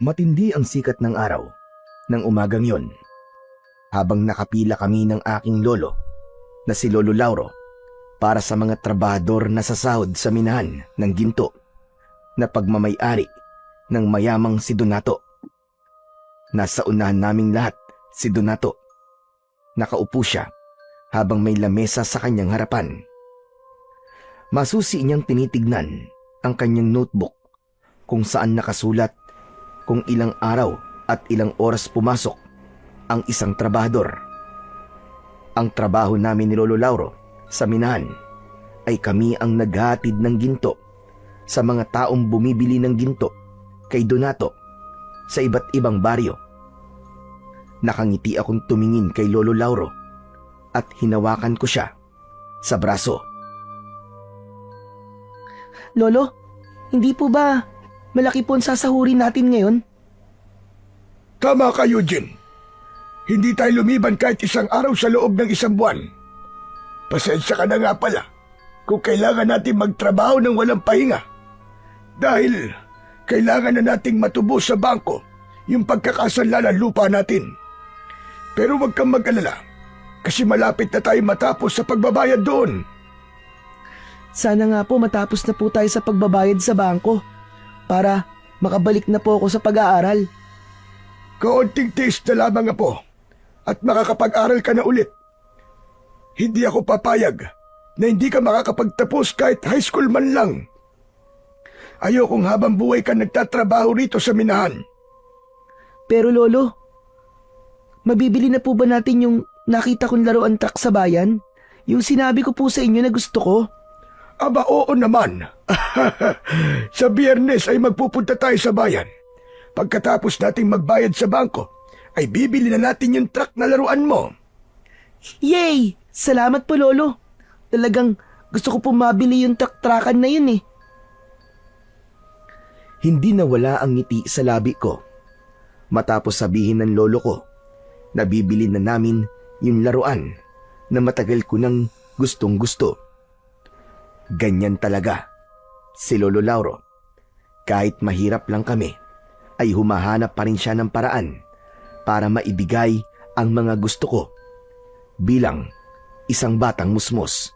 Matindi ang sikat ng araw ng umagang yon habang nakapila kami ng aking lolo na si Lolo Lauro para sa mga trabahador na sasahod sa minahan ng ginto na pagmamay-ari ng mayamang si Donato. Nasa unahan naming lahat si Donato. Nakaupo siya habang may lamesa sa kanyang harapan. Masusi niyang tinitignan ang kanyang notebook kung saan nakasulat kung ilang araw at ilang oras pumasok ang isang trabahador. Ang trabaho namin ni Lolo Lauro sa minahan ay kami ang naghatid ng ginto sa mga taong bumibili ng ginto kay Donato sa iba't ibang baryo. Nakangiti akong tumingin kay Lolo Lauro at hinawakan ko siya sa braso. Lolo, hindi po ba malaki po ang sasahurin natin ngayon? Tama ka, Eugene. Hindi tayo lumiban kahit isang araw sa loob ng isang buwan. Pasensya ka na nga pala kung kailangan natin magtrabaho ng walang pahinga. Dahil kailangan na nating matubos sa bangko yung pagkakasanla ng lupa natin. Pero huwag kang mag-alala kasi malapit na tayo matapos sa pagbabayad doon. Sana nga po matapos na po tayo sa pagbabayad sa bangko para makabalik na po ako sa pag-aaral. Kaunting tiis na lamang, apo, at makakapag-aral ka na ulit. Hindi ako papayag na hindi ka makakapagtapos kahit high school man lang. Ayokong habang buhay ka nagtatrabaho rito sa minahan. Pero Lolo, mabibili na po ba natin yung nakita kong laruan truck sa bayan? Yung sinabi ko po sa inyo na gusto ko? Aba, oo naman. Sa Biyernes ay magpupunta tayo sa bayan. Pagkatapos nating magbayad sa bangko, ay bibili na natin yung truck na laruan mo. Yay! Salamat po, Lolo. Talagang gusto ko po mabili yung truck-truckan na yun eh. Hindi nawala ang ngiti sa labi ko matapos sabihin ng lolo ko na bibili na namin yung laruan na matagal ko nang gustong-gusto. Ganyan talaga si Lolo Lauro. Kahit mahirap lang kami, ay humahanap pa rin siya ng paraan para maibigay ang mga gusto ko bilang isang batang musmos.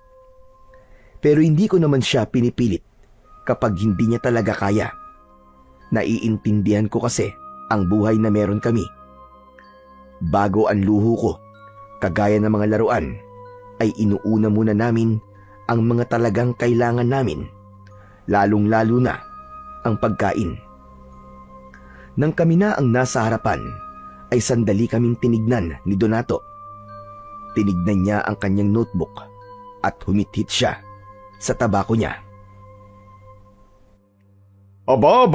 Pero hindi ko naman siya pinipilit kapag hindi niya talaga kaya. Naiintindihan ko kasi ang buhay na meron kami. Bago ang luho ko, kagaya ng mga laruan, ay inuuna muna namin ang mga talagang kailangan namin, lalong-lalo na ang pagkain. Nang kami na ang nasa harapan, ay sandali kaming tinignan ni Donato. Tinignan niya ang kanyang notebook at humithit siya sa tabako niya. Aba!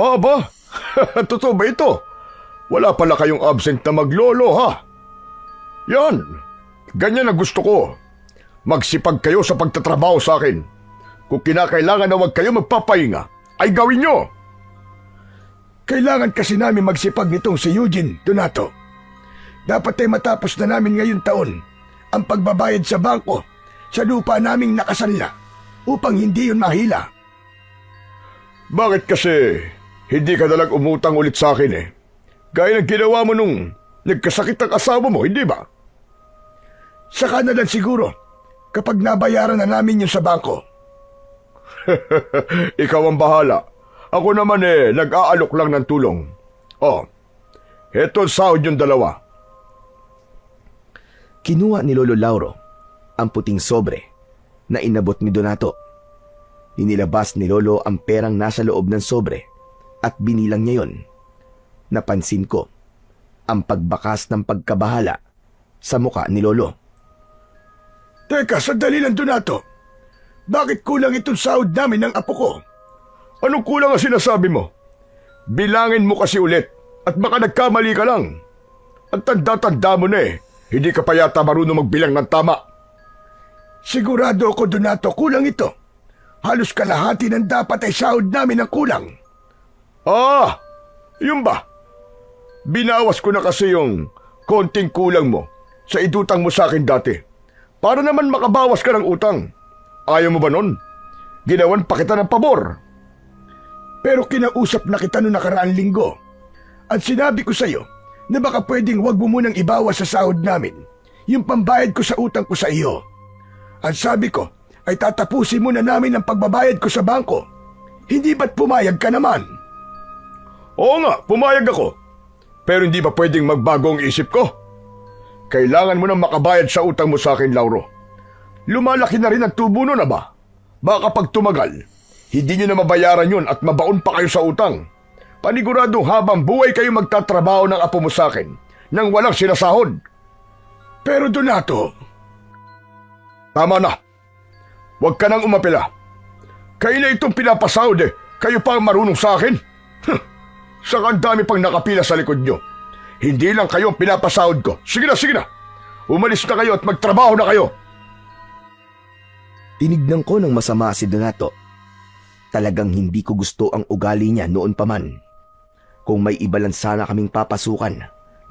Totoo ba ito? Wala pala kayong absent na maglolo, ha? Yan! Ganyan ang gusto ko. Magsipag kayo sa pagtatrabaho sa akin. Kung kinakailangan na huwag kayo magpapahinga, ay gawin nyo! Kailangan kasi namin magsipag nitong si Eugene, Donato. Dapat ay matapos na namin ngayong taon ang pagbabayad sa bangko sa lupa naming nakasanla upang hindi yun mahila. Bakit kasi hindi ka nalang umutang ulit sa akin eh? Gaya ng ginawa mo nung nagkasakit ang asawa mo, hindi ba? Saka na lang siguro kapag nabayaran na namin yun sa bangko. Ikaw ang bahala. Ako naman nag-aalok lang ng tulong. Oh, eto sahod yung dalawa. Kinuha ni Lolo Lauro ang puting sobre na inabot ni Donato. Inilabas ni Lolo ang perang nasa loob ng sobre at binilang niya yon. Napansin ko ang pagbakas ng pagkabahala sa muka ni Lolo. Teka, sandali lang, Donato. Bakit kulang itong sahod namin ng apo ko? Anong kulang ang sinasabi mo? Bilangin mo kasi ulit at baka nagkamali ka lang. Ang tanda-tanda mo na hindi ka pa yata marunong magbilang ng tama. Sigurado ako, Donato, kulang ito. Halos kalahati ng dapat ay sahod namin ang kulang. Ah, yun ba? Binawas ko na kasi yung konting kulang mo sa idutang mo sa akin dati. Para naman makabawas ka ng utang. Ayaw mo ba nun? Ginawan pa kita ng pabor. Pero kinausap na kita noong nakaraang linggo. At sinabi ko sa'yo na baka pwedeng wag mo munang ibawas sa sahod namin yung pambayad ko sa utang ko sa iyo. At sabi ko ay tatapusin mo na namin ang pagbabayad ko sa bangko. Hindi ba't pumayag ka naman? Oo nga, pumayag ako. Pero hindi ba pwedeng magbago ang isip ko? Kailangan mo nang makabayad sa utang mo sa akin, Lauro. Lumalaki na rin ang tubo nun na ba? Baka pag tumagal, hindi nyo na mabayaran yun at mabaon pa kayo sa utang. Paniguradong habang buhay kayo magtatrabaho ng apo mo sa akin nang walang sinasahod. Pero Donato, tama na. Huwag ka nang umapila. Kayo na itong pinapasahod kayo pa ang marunong sa akin. Saka ang dami pang nakapila sa likod nyo. Hindi lang kayo ang pinapasahod ko. Sige na, sige na. Umalis na kayo at magtrabaho na kayo. Tinignan ko ng masama si Donato. Talagang hindi ko gusto ang ugali niya noon pa man. Kung may iba lang sana kaming papasukan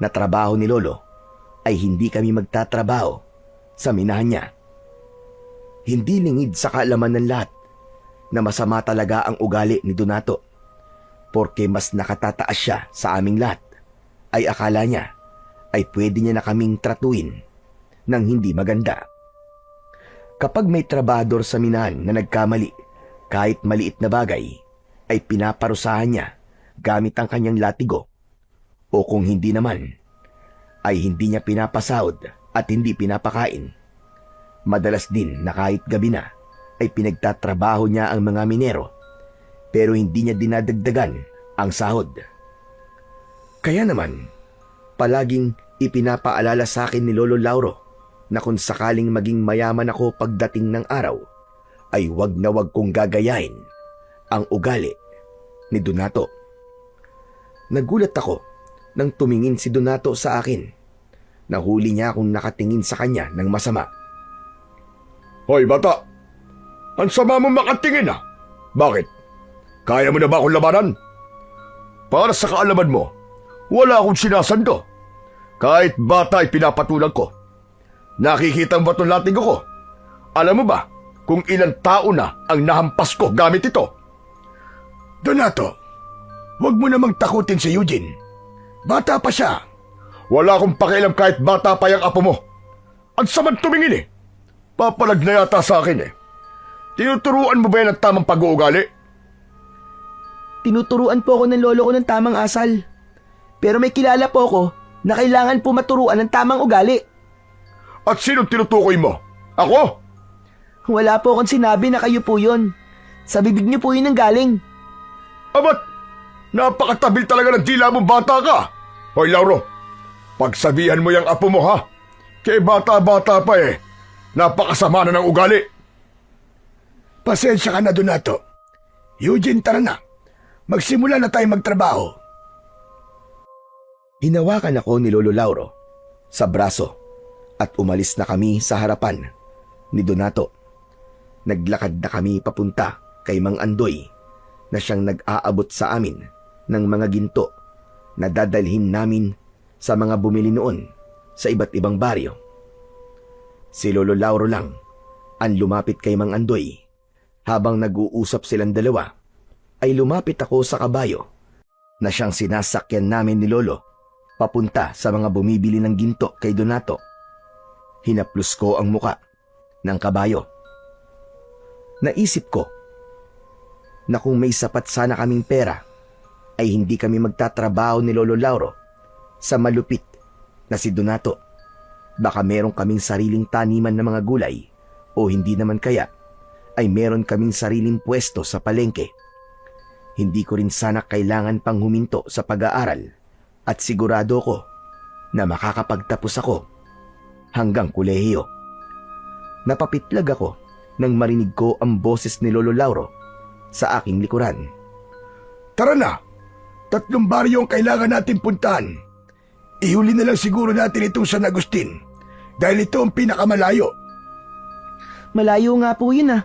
na trabaho ni Lolo, ay hindi kami magtatrabaho sa minahan niya. Hindi lingid sa kaalaman ng lahat na masama talaga ang ugali ni Donato. Porke mas nakatataas siya sa aming lahat, ay akala niya ay pwede niya na kaming tratuin ng hindi maganda. Kapag may trabador sa minahan na nagkamali, kahit maliit na bagay, ay pinaparusahan niya gamit ang kanyang latigo. O kung hindi naman, ay hindi niya pinapasahod at hindi pinapakain. Madalas din na kahit gabi na, ay pinagtatrabaho niya ang mga minero, pero hindi niya dinadagdagan ang sahod. Kaya naman, palaging ipinapaalala sa akin ni Lolo Lauro na kung sakaling maging mayaman ako pagdating ng araw, ay wag na wag kong gagayahin ang ugali ni Donato. Nagulat ako nang tumingin si Donato sa akin. Nahuli niya akong nakatingin sa kanya ng masama. Hoy bata, ang sama mo makatingin ah. Bakit? Kaya mo na ba akong labanan? Para sa kaalaman mo, wala akong sinasando. Kahit bata ay pinapatulang ko. Nakikita mo ba itong latigo ko? Alam mo ba kung ilang tao na ang nahampas ko gamit ito? Donato, huwag mo namang takutin si Eugene. Bata pa siya. Wala akong pakialam kahit bata pa yung apo mo. Ang samad tumingin eh. Papalag na yata sa akin eh. Tinuturuan mo ba yan ang tamang pag-uugali? Tinuturuan po ako ng lolo ko ng tamang asal. Pero may kilala po ako na kailangan po maturuan ng tamang ugali. At sinong tinutukoy mo? Ako? Wala po akong sinabi na kayo po yun. Sa bibig niyo po yun ang galing. Abat, napakatabil talaga ng dila mo bata ka. Hoy Lauro, pagsabihan mo yung apo mo ha. Kaya bata-bata pa eh. Napakasama na ng ugali. Pasensya ka na Donato. Eugene, tara na. Magsimula na tayong magtrabaho. Hinawakan ako ni Lolo Lauro sa braso at umalis na kami sa harapan ni Donato. Naglakad na kami papunta kay Mang Andoy na siyang nag-aabot sa amin ng mga ginto na dadalhin namin sa mga bumili noon sa iba't ibang baryo. Si Lolo Lauro lang ang lumapit kay Mang Andoy. Habang nag-uusap silang dalawa, ay lumapit ako sa kabayo na siyang sinasakyan namin ni Lolo papunta sa mga bumibili ng ginto kay Donato. Hinaplos ko ang muka ng kabayo. Naisip ko na kung may sapat sana kaming pera, ay hindi kami magtatrabaho ni Lolo Lauro sa malupit na si Donato. Baka meron kaming sariling taniman ng mga gulay o hindi naman kaya ay meron kaming sariling pwesto sa palengke. Hindi ko rin sana kailangan pang huminto sa pag-aaral at sigurado ko na makakapagtapos ako hanggang kolehiyo. Napapitlag ako nang marinig ko ang boses ni Lolo Lauro sa aking likuran. Tara na! 3 baryo ang kailangan natin puntahan. Ihuli na lang siguro natin itong San Agustin dahil ito ang pinakamalayo. Malayo nga po yun ah.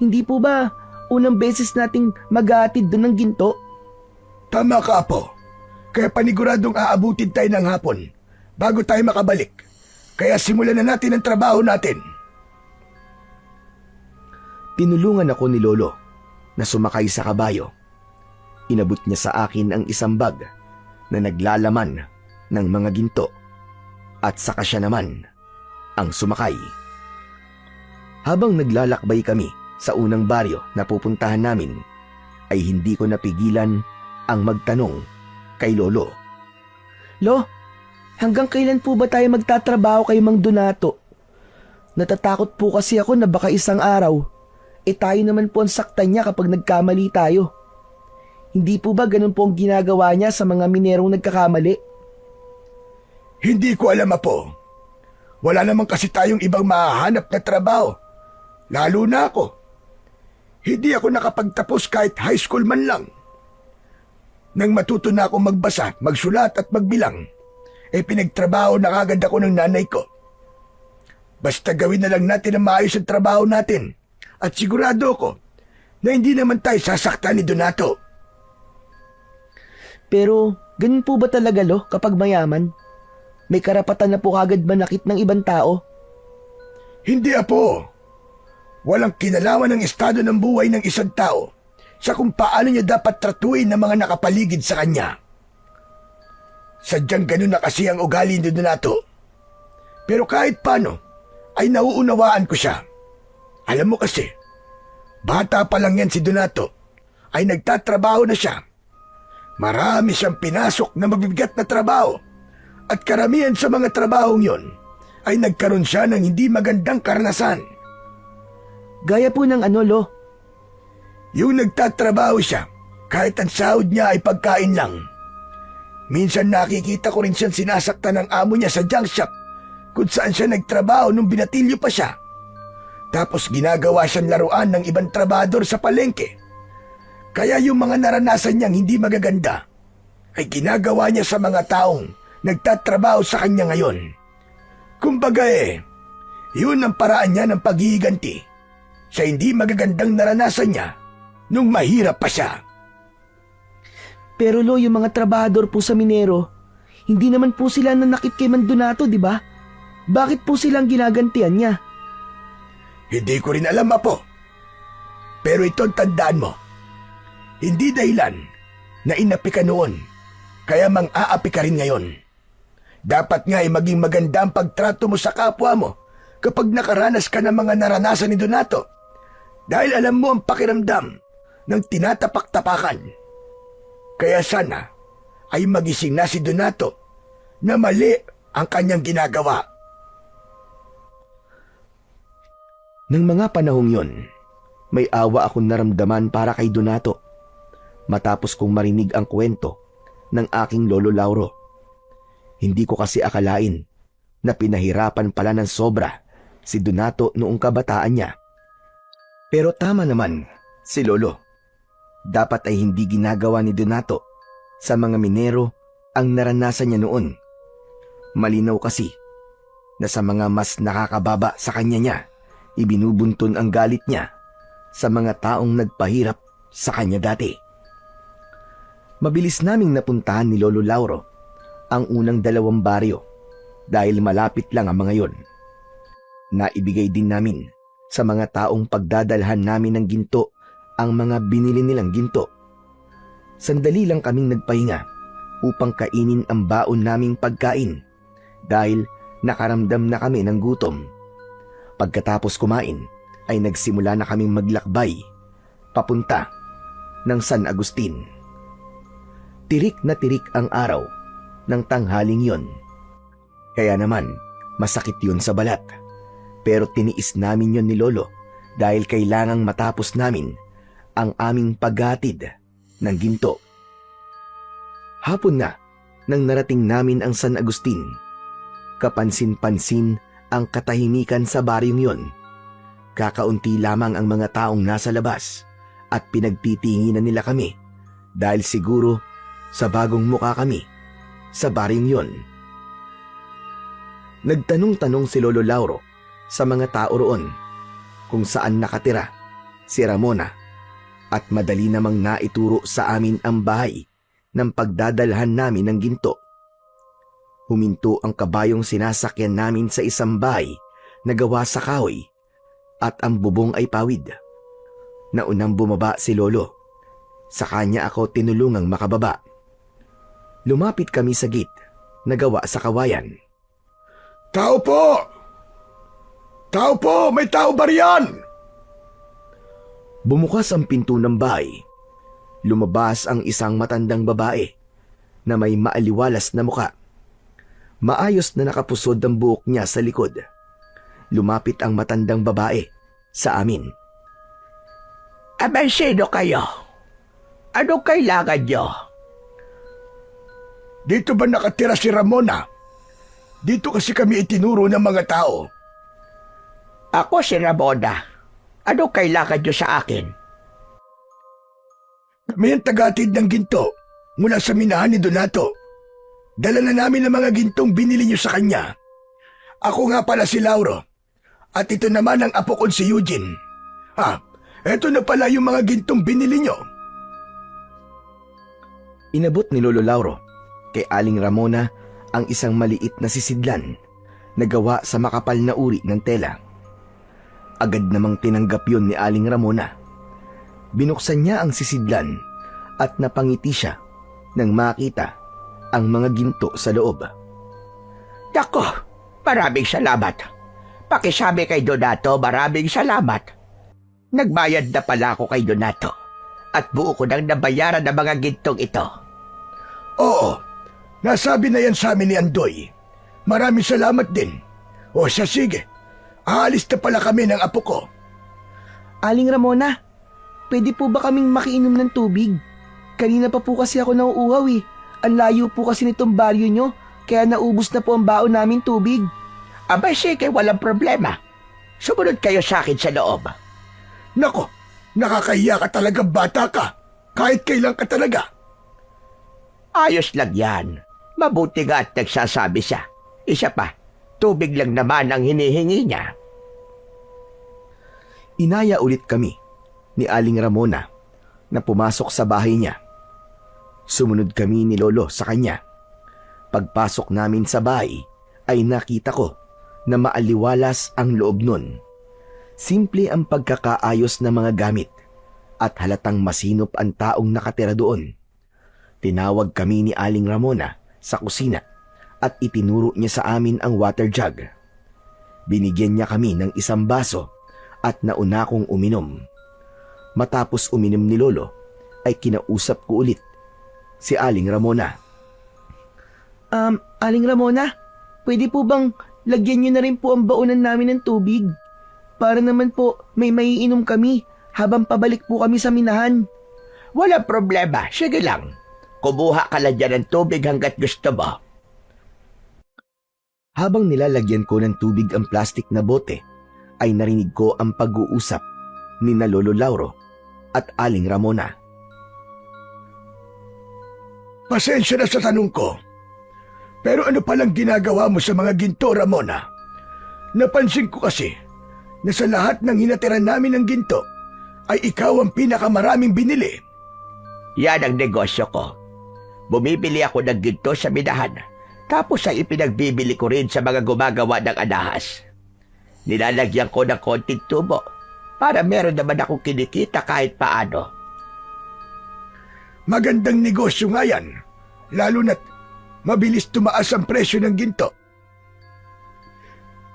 Hindi po ba unang beses nating maghahatid doon ng ginto? Tama ka, Apo. Kaya paniguradong aabutin tayo ng hapon bago tayo makabalik. Kaya simulan na natin ang trabaho natin. Tinulungan ako ni Lolo na sumakay sa kabayo. Inabot niya sa akin ang isang bag na naglalaman ng mga ginto at saka siya naman ang sumakay. Habang naglalakbay kami sa unang baryo na pupuntahan namin, ay hindi ko napigilan ang magtanong kay Lolo. Lo, hanggang kailan po ba tayo magtatrabaho kay Mang Donato? Natatakot po kasi ako na baka isang araw, tayo naman po ang saktan niya kapag nagkamali tayo. Hindi po ba ganun po ang ginagawa niya sa mga minerong nagkakamali? Hindi ko alam, Apo. Wala naman kasi tayong ibang mahahanap na trabaho. Lalo na ako. Hindi ako nakapagtapos kahit high school man lang. Nang matuto na akong magbasa, magsulat at magbilang, pinagtrabaho na kagad ako ng nanay ko. Basta gawin na lang natin ang maayos ang trabaho natin at sigurado ako na hindi naman tayo sasaktan ni Donato. Pero ganun po ba talaga, Lo, kapag mayaman? May karapatan na po kagad manakit ng ibang tao? Hindi, Apo. Walang kinalaman ng estado ng buhay ng isang tao sa kung paano niya dapat tratuin ng mga nakapaligid sa kanya. Sadyang ganun na kasi ang ugali ni Donato. Pero kahit paano, ay nauunawaan ko siya. Alam mo kasi, bata pa lang yan si Donato, ay nagtatrabaho na siya. Marami siyang pinasok na mabibigat na trabaho at karamihan sa mga trabahong yon ay nagkaroon siya ng hindi magandang karanasan. Gaya po ng ano, Lo? Yung nagtatrabaho siya, kahit ang sahod niya ay pagkain lang. Minsan nakikita ko rin siyang sinasaktan ng amo niya sa junk shop kung saan siya nagtrabaho nung binatilyo pa siya. Tapos ginagawa siyang laruan ng ibang trabador sa palengke. Kaya yung mga naranasan niyang hindi magaganda ay ginagawa niya sa mga taong nagtatrabaho sa kanya ngayon. Kumbaga yun ang paraan niya ng paghihiganti sa hindi magagandang naranasan niya nung mahirap pa siya. Pero Lo, yung mga trabahador po sa minero, hindi naman po sila nanakit kay Mang Donato, di ba? Bakit po silang ginagantian niya? Hindi ko rin alam, Apo. Pero ito ang tandaan mo. Hindi dahilan na inapi ka noon, kaya mang-aapi ka rin ngayon. Dapat nga ay maging maganda ang pagtrato mo sa kapwa mo kapag nakaranas ka ng mga naranasan ni Donato. Dahil alam mo ang pakiramdam ng tinatapak-tapakan. Kaya sana ay magising na si Donato na mali ang kanyang ginagawa. Nang mga panahong yon, may awa akong naramdaman para kay Donato matapos kong marinig ang kwento ng aking Lolo Lauro. Hindi ko kasi akalain na pinahirapan pala ng sobra si Donato noong kabataan niya. Pero tama naman si Lolo. Dapat ay hindi ginagawa ni Donato sa mga minero ang naranasan niya noon. Malinaw kasi na sa mga mas nakakababa sa kanya niya, ibinubunton ang galit niya sa mga taong nagpahirap sa kanya dati. Mabilis naming napuntahan ni Lolo Lauro ang unang 2 baryo dahil malapit lang ang mga yon. Naibigay din namin sa mga taong pagdadalhan namin ng ginto ang mga binili nilang ginto. Sandali lang kaming nagpahinga upang kainin ang baon naming pagkain dahil nakaramdam na kami ng gutom. Pagkatapos kumain ay nagsimula na kaming maglakbay papunta ng San Agustin. Tirik na tirik ang araw ng tanghaling yon. Kaya naman masakit yun sa balat. Pero tiniis namin yon ni Lolo dahil kailangang matapos namin ang aming paghatid ng ginto. Hapon na nang narating namin ang San Agustin. Kapansin-pansin ang katahimikan sa baryong yon. Kakaunti lamang ang mga taong nasa labas at pinagtitinginan nila kami dahil siguro sa bagong muka kami sa baryong yon. Nagtanong-tanong si Lolo Lauro sa mga tao roon kung saan nakatira si Ramona at madali namang naituro sa amin ang bahay ng pagdadalhan namin ng ginto. Huminto ang kabayong sinasakyan namin sa isang bahay na gawa sa kahoy at ang bubong ay pawid. Naunang bumaba si Lolo. Sa kanya ako tinulungang makababa. Lumapit kami sa gate na gawa sa kawayan. Tao po! Tao po! May tao ba riyan? Bumukas ang pinto ng bahay. Lumabas ang isang matandang babae na may maaliwalas na muka. Maayos na nakapusod ang buhok niya sa likod. Lumapit ang matandang babae sa amin. Abay, sino kayo? Anong kailangan nyo? Dito ba nakatira si Ramona? Dito kasi kami itinuro ng mga tao. Ako si Ramona. Anong kailangan nyo sa akin? Kami ang tagatid ng ginto mula sa minahan ni Donato. Dala na namin ang mga gintong binili niyo sa kanya. Ako nga pala si Lauro. At ito naman ang apo ko si Eugene. Eto na pala yung mga gintong binili niyo. Inabot ni Lolo Lauro kay Aling Ramona ang isang maliit na sisidlan na gawa sa makapal na uri ng tela. Agad namang tinanggap yun ni Aling Ramona. Binuksan niya ang sisidlan at napangiti siya nang makita ang mga ginto sa loob. Dako, maraming salamat. Pakisabi kay Donato, maraming salamat. Nagbayad na pala ako kay Donato at buo ko nang nabayaran ang mga gintong ito. Oo, nasabi na yan sa amin ni Andoy. Maraming salamat din. O siya, sige. Aalis na pala kami ng apo ko. Aling Ramona, pwede po ba kaming makiinom ng tubig? Kanina pa po kasi ako nauuhaw eh. Ang layo po kasi nitong baryo nyo, kaya naubos na po ang baon namin tubig. Abay, sige, walang problema. Sumunod kayo sa akin sa loob. Nako, nakakahiya ka talaga, bata ka. Kahit kailan ka talaga. Ayos lang yan. Mabuti nga at nagsasabi siya. Isa pa, tubig lang naman ang hinihingi niya. Inaya ulit kami ni Aling Ramona na pumasok sa bahay niya. Sumunod kami ni Lolo sa kanya. Pagpasok namin sa bahay ay nakita ko na maaliwalas ang loob nun. Simple ang pagkakaayos ng mga gamit at halatang masinop ang taong nakatira doon. Tinawag kami ni Aling Ramona sa kusina at itinuro niya sa amin ang water jug. Binigyan niya kami ng isang baso at nauna kong uminom. Matapos uminom ni Lolo ay kinausap ko ulit si Aling Ramona. Aling Ramona, pwede po bang lagyan nyo na rin po ang baonan namin ng tubig? Para naman po may maiinom kami habang pabalik po kami sa minahan. Walang problema, sige lang. Kumuha ka lang dyan ng tubig hanggat gusto mo. Habang nilalagyan ko ng tubig ang plastik na bote, ay narinig ko ang pag-uusap ni na Lolo Lauro at Aling Ramona. Pasensya na sa tanong ko. Pero ano palang ginagawa mo sa mga ginto, Ramona? Napansin ko kasi na sa lahat ng hinatiran namin ng ginto ay ikaw ang pinakamaraming binili. Yan ang negosyo ko. Bumibili ako ng ginto sa minahan, tapos ay ipinagbibili ko rin sa mga gumagawa ng alahas. Nilalagyan ko ng konting tubo para meron naman akong kinikita kahit paano. Magandang negosyo nga yan, lalo na't mabilis tumaas ang presyo ng ginto.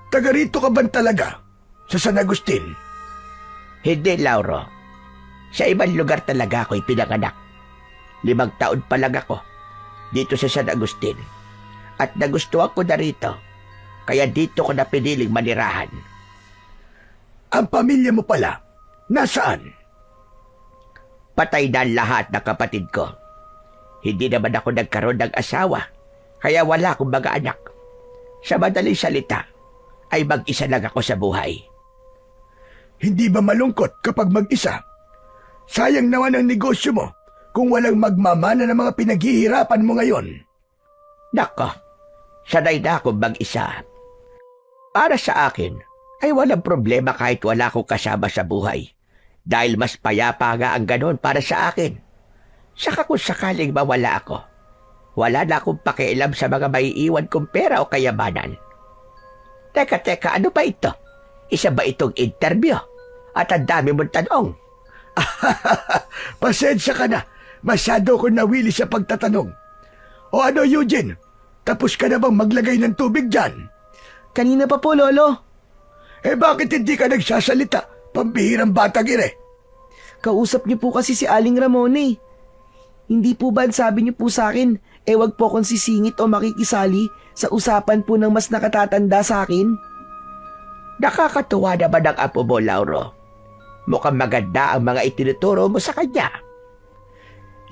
Taga rito ka ba talaga? Sa San Agustin? Hindi, Lauro. Sa ibang lugar talaga ako'y pinanganak. 5 taon pa lang ako dito sa San Agustin. At nagustuhan ko na rito, kaya dito ko na piniling manirahan. Ang pamilya mo pala, nasaan? Patay na lahat ng kapatid ko. Hindi naman ako nagkaroon ng asawa, kaya wala akong mga anak. Sa madaling salita, ay mag-isa lang ako sa buhay. Hindi ba malungkot kapag mag-isa? Sayang naman ang negosyo mo kung walang magmamana ng mga pinaghihirapan mo ngayon. Nako, sanay na akong mag-isa. Para sa akin, ay walang problema kahit wala akong kasama sa buhay. Dahil mas payapa nga ang ganon para sa akin. Saka kung sakaling mawala ako, wala na akong pakialam sa mga maiiwan kong pera o kayamanan. Teka, ano ba ito? Isa ba itong interview? At ang dami mong tanong. Pasensya ka na. Masyado ko nawili sa pagtatanong. O ano, Eugene? Tapos ka na bang maglagay ng tubig dyan? Kanina pa po, Lolo. Eh bakit hindi ka nagsasalita? Pambihirang batang ire. Kausap niyo po kasi si Aling Ramona eh. Hindi po ba sabi niyo po sa akin, wag po akong sisingit o makikisali sa usapan po ng mas nakatatanda sa akin? Nakakatuwa naman ang apo mo, Lauro. Mukhang maganda ang mga itinuturo mo sa kanya.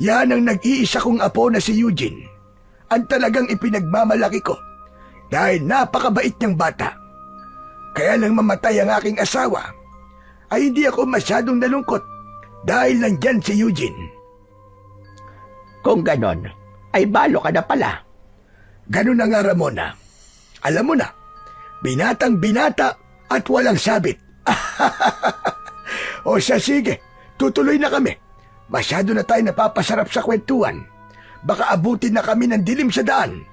Yan ang nag-iisa kong apo na si Eugene. Ang talagang ipinagmamalaki ko dahil napakabait niyang bata. Kaya nang mamatay ang aking asawa, ay hindi ako masyadong nalungkot dahil nandyan si Eugene. Kung ganon, ay balo ka na pala. Ganun na nga, Ramona. Alam mo na, binatang binata at walang sabit. O siya, sige, tutuloy na kami. Masyado na tayo napapasarap sa kwentuhan. Baka abutin na kami ng dilim sa daan.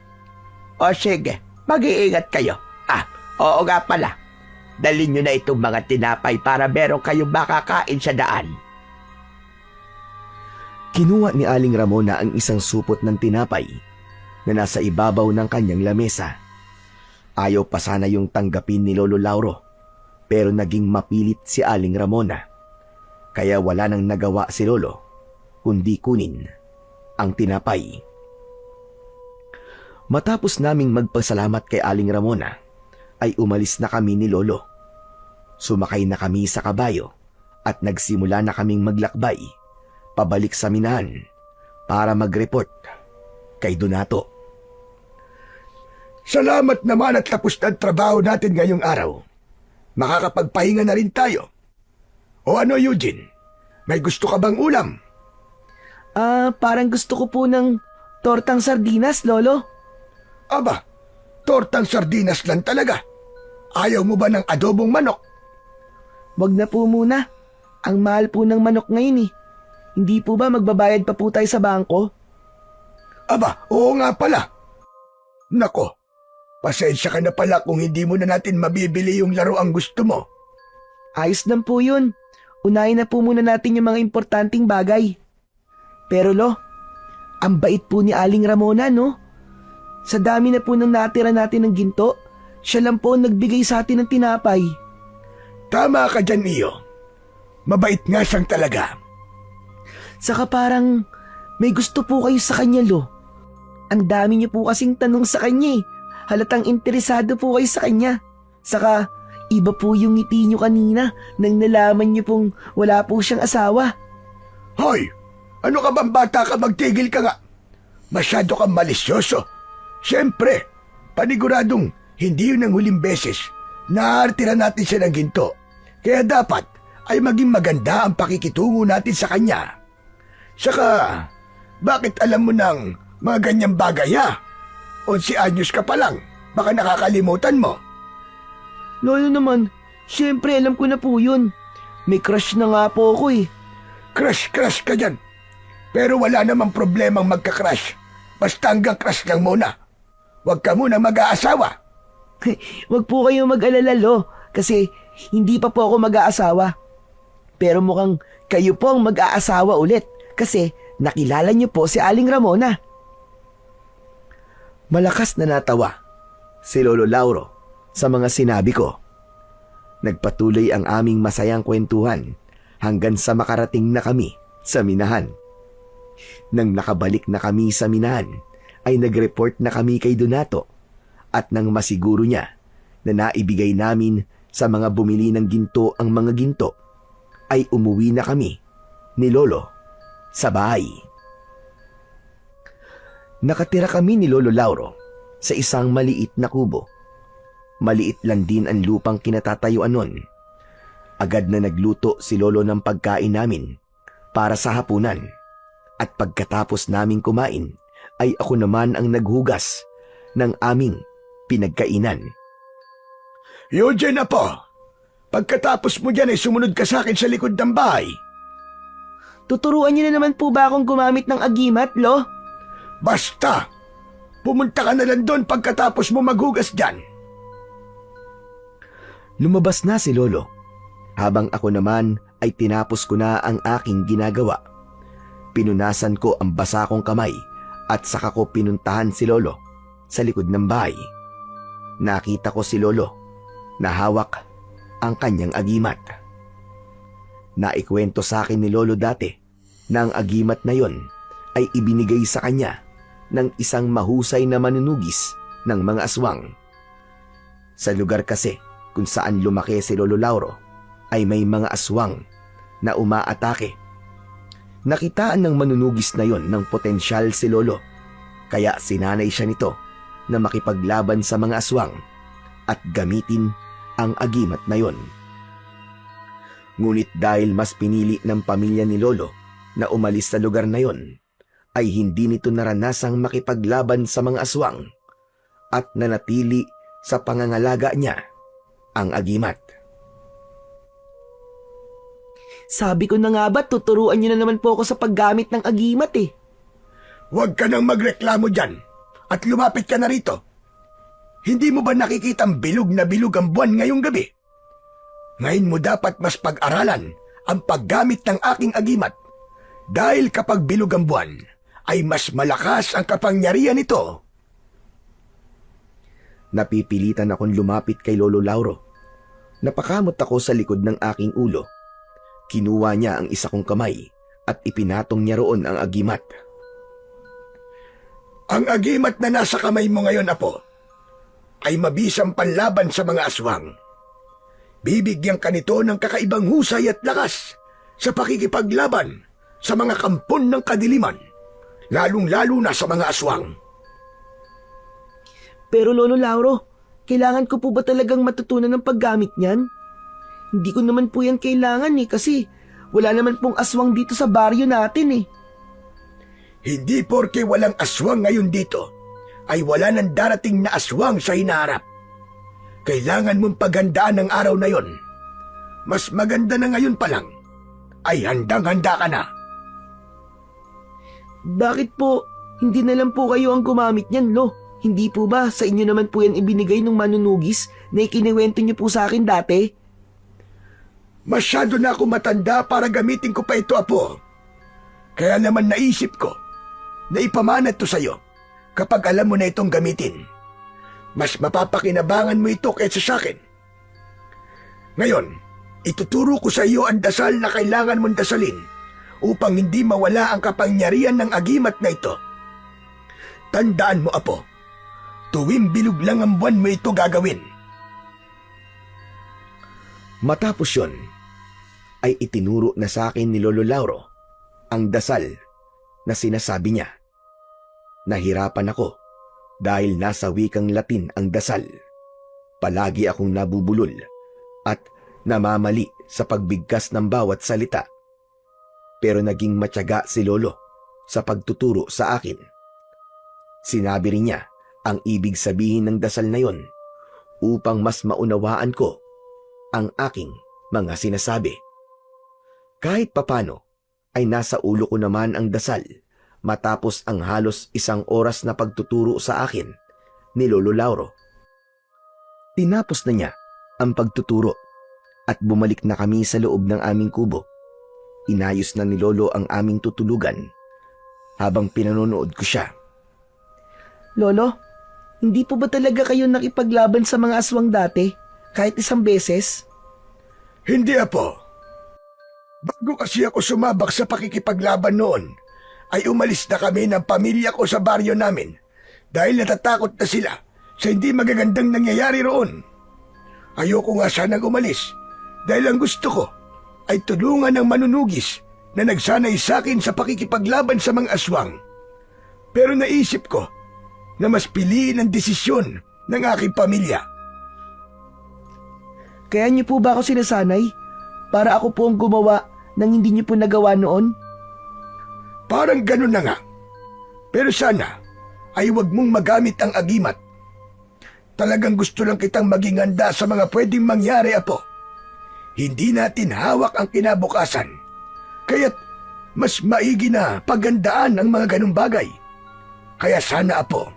O sige, mag-iingat kayo. Oo nga pala. Dalhin nyo na itong mga tinapay para meron kayong makakain sa daan. Kinuha ni Aling Ramona ang isang supot ng tinapay na nasa ibabaw ng kanyang lamesa. Ayaw pa sana yung tanggapin ni Lolo Lauro, pero naging mapilit si Aling Ramona. Kaya wala nang nagawa si Lolo, kundi kunin ang tinapay. Matapos naming magpasalamat kay Aling Ramona, ay umalis na kami ni Lolo. Sumakay na kami sa kabayo at nagsimula na kaming maglakbay pabalik sa minahan para mag-report kay Donato. Salamat naman at tapos na ang trabaho natin ngayong araw. Makakapagpahinga na rin tayo. O ano, Eugene? May gusto ka bang ulam? Parang gusto ko po ng tortang sardinas, Lolo. Aba, tortang sardinas lang talaga. Ayaw mo ba ng adobong manok? Wag na po muna. Ang mahal po ng manok ngayon eh. Hindi po ba magbabayad pa po tayo sa bangko? Aba, oo nga pala. Nako, pasensya ka na pala kung hindi mo na natin mabibili yung laro ang gusto mo. Ayos lang po yun. Unahin na po muna natin yung mga importanteng bagay. Pero Lo, ang bait po ni Aling Ramona, no? Sa dami na po nang natira natin ng ginto, siya lang po ang nagbigay sa atin ng tinapay. Tama ka dyan, Iyo. Mabait nga siyang talaga. Saka parang may gusto po kayo sa kanya, Lo. Ang dami niyo po kasing tanong sa kanya eh. Halatang interesado po kayo sa kanya. Saka iba po yung ngiti niyo kanina nang nalaman niyo pong wala po siyang asawa. Hoy, ano ka bang bata ka, magtigil ka nga. Masyado kang malisyoso. Siyempre, paniguradong hindi yun ang huling beses na artira natin siya ng ginto. Kaya dapat ay maging maganda ang pakikitungo natin sa kanya. Saka, bakit alam mo ng mga ganyang bagay ha? 11 anyos ka pa lang, baka nakakalimutan mo. Lolo naman, syempre alam ko na po yun. May crush na nga po ako eh. Crush ka dyan. Pero wala namang problemang magka-crush. Basta hanggang crush lang muna. Huwag ka muna mag-aasawa. Wag po kayong mag-alala, Lo, kasi hindi pa po ako mag-aasawa. Pero mukhang kayo po ang mag-aasawa ulit kasi nakilala niyo po si Aling Ramona. Malakas na natawa si Lolo Lauro sa mga sinabi ko. Nagpatuloy ang aming masayang kwentuhan hanggang sa makarating na kami sa minahan. Nang nakabalik na kami sa minahan, ay nag-report na kami kay Donato at nang masiguro niya na naibigay namin sa mga bumili ng ginto ang mga ginto, ay umuwi na kami ni Lolo sa bahay. Nakatira kami ni Lolo Lauro sa isang maliit na kubo. Maliit lang din ang lupang kinatatayuan nun. Agad na nagluto si Lolo ng pagkain namin para sa hapunan. At pagkatapos naming kumain, ay ako naman ang naghugas ng aming pinagkainan. Eugene na po. Pagkatapos mo dyan ay sumunod ka sa akin sa likod ng bahay. Tuturuan niyo na naman po ba akong gumamit ng agimat, Lo? Basta! Pumunta ka na lang doon pagkatapos mo maghugas dyan. Lumabas na si Lolo, habang ako naman ay tinapos ko na ang aking ginagawa. Pinunasan ko ang basa kong kamay at saka ko pinuntahan si Lolo sa likod ng bahay. Nakita ko si Lolo na hawak ang kanyang agimat. Naikwento sa akin ni Lolo dati na ang agimat na yon ay ibinigay sa kanya ng isang mahusay na manunugis ng mga aswang. Sa lugar kasi kung saan lumaki si Lolo Lauro ay may mga aswang na umaatake. Nakitaan ng manunugis na yon ng potensyal si Lolo, kaya sinanay siya nito na makipaglaban sa mga aswang at gamitin ang agimat na yon. Ngunit dahil mas pinili ng pamilya ni Lolo na umalis sa lugar na yon, ay hindi nito naranasang makipaglaban sa mga aswang at nanatili sa pangangalaga niya ang agimat. Sabi ko na nga ba, tuturuan niyo na naman po ako sa paggamit ng agimat eh. Huwag ka nang magreklamo dyan at lumapit ka na rito. Hindi mo ba nakikitang bilog na bilog ang buwan ngayong gabi? Ngayon mo dapat mas pag-aralan ang paggamit ng aking agimat dahil kapag bilog ang buwan ay mas malakas ang kapangyarihan nito. Napipilitan akong lumapit kay Lolo Lauro. Napakamot ako sa likod ng aking ulo. Kinuha niya ang isa kong kamay at ipinatong niya roon ang agimat. Ang agimat na nasa kamay mo ngayon, Apo, ay mabisang panlaban sa mga aswang. Bibigyan ka nito ng kakaibang husay at lakas sa pakikipaglaban sa mga kampon ng kadiliman, lalong-lalo na sa mga aswang. Pero Lolo Lauro, kailangan ko po ba talagang matutunan ng paggamit niyan? Hindi ko naman po yan kailangan eh kasi wala naman pong aswang dito sa baryo natin eh. Hindi porke walang aswang ngayon dito, ay wala nang darating na aswang sa hinaharap. Kailangan mong paghandaan ng araw na yon. Mas maganda na ngayon pa lang, ay handang-handa ka na. Bakit po hindi na lang po kayo ang gumamit niyan, Lo? Hindi po ba sa inyo naman po yan ibinigay ng manunugis na ikiniwento niyo po sa akin dati? Masyado na ako matanda para gamitin ko pa ito, Apo. Kaya naman naisip ko na ipamana ito sa'yo kapag alam mo na itong gamitin. Mas mapapakinabangan mo ito kaysa sa akin. Ngayon, ituturo ko sa iyo ang dasal na kailangan mong dasalin upang hindi mawala ang kapangyarihan ng agimat na ito. Tandaan mo, Apo, tuwing bilog lang ang buwan mo ito gagawin. Matapos yon, ay itinuro na sa akin ni Lolo Lauro ang dasal na sinasabi niya. Nahirapan ako dahil nasa wikang Latin ang dasal. Palagi akong nabubulol at namamali sa pagbigkas ng bawat salita. Pero naging matyaga si Lolo sa pagtuturo sa akin. Sinabi rin niya ang ibig sabihin ng dasal na yon upang mas maunawaan ko ang aking mga sinasabi. Kahit papano ay nasa ulo ko naman ang dasal matapos ang halos 1 oras na pagtuturo sa akin ni Lolo Lauro. Tinapos na niya ang pagtuturo at bumalik na kami sa loob ng aming kubo. Inayos na ni Lolo ang aming tutulugan habang pinanonood ko siya. Lolo, hindi po ba talaga kayo nakipaglaban sa mga aswang dati kahit 1 beses? Hindi, Apo. Bago kasi ako sumabak sa pakikipaglaban noon, ay umalis na kami ng pamilya ko sa baryo namin dahil natatakot na sila sa hindi magagandang nangyayari roon. Ayoko nga sanang umalis dahil ang gusto ko ay tulungan ng manunugis na nagsanay sa akin sa pakikipaglaban sa mga aswang. Pero naisip ko na mas piliin ang desisyon ng aking pamilya. Kaya niyo po ba ako sinasanay para ako po ang gumawa ng hindi niyo po nagawa noon? Parang ganun na nga. Pero sana ay huwag mong magamit ang agimat. Talagang gusto lang kitang maging handa sa mga pwedeng mangyari, Apo. Hindi natin hawak ang kinabukasan. Kaya't mas maigi na paghandaan ang mga ganung bagay. Kaya sana, Apo,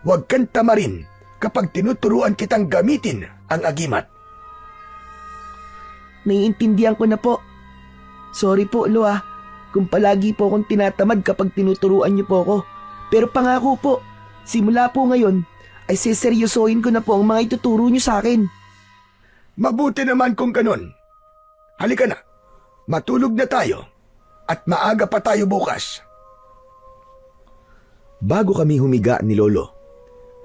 huwag kang tamarin kapag tinuturuan kitang gamitin ang agimat. Naiintindihan ko na po. Sorry po, Lo kung palagi po akong tinatamad kapag tinuturuan niyo po ako. Pero pangako po, simula po ngayon ay seseryosohin ko na po ang mga ituturo niyo sa akin. Mabuti naman kung ganun. Halika na, matulog na tayo at maaga pa tayo bukas. Bago kami humiga ni Lolo,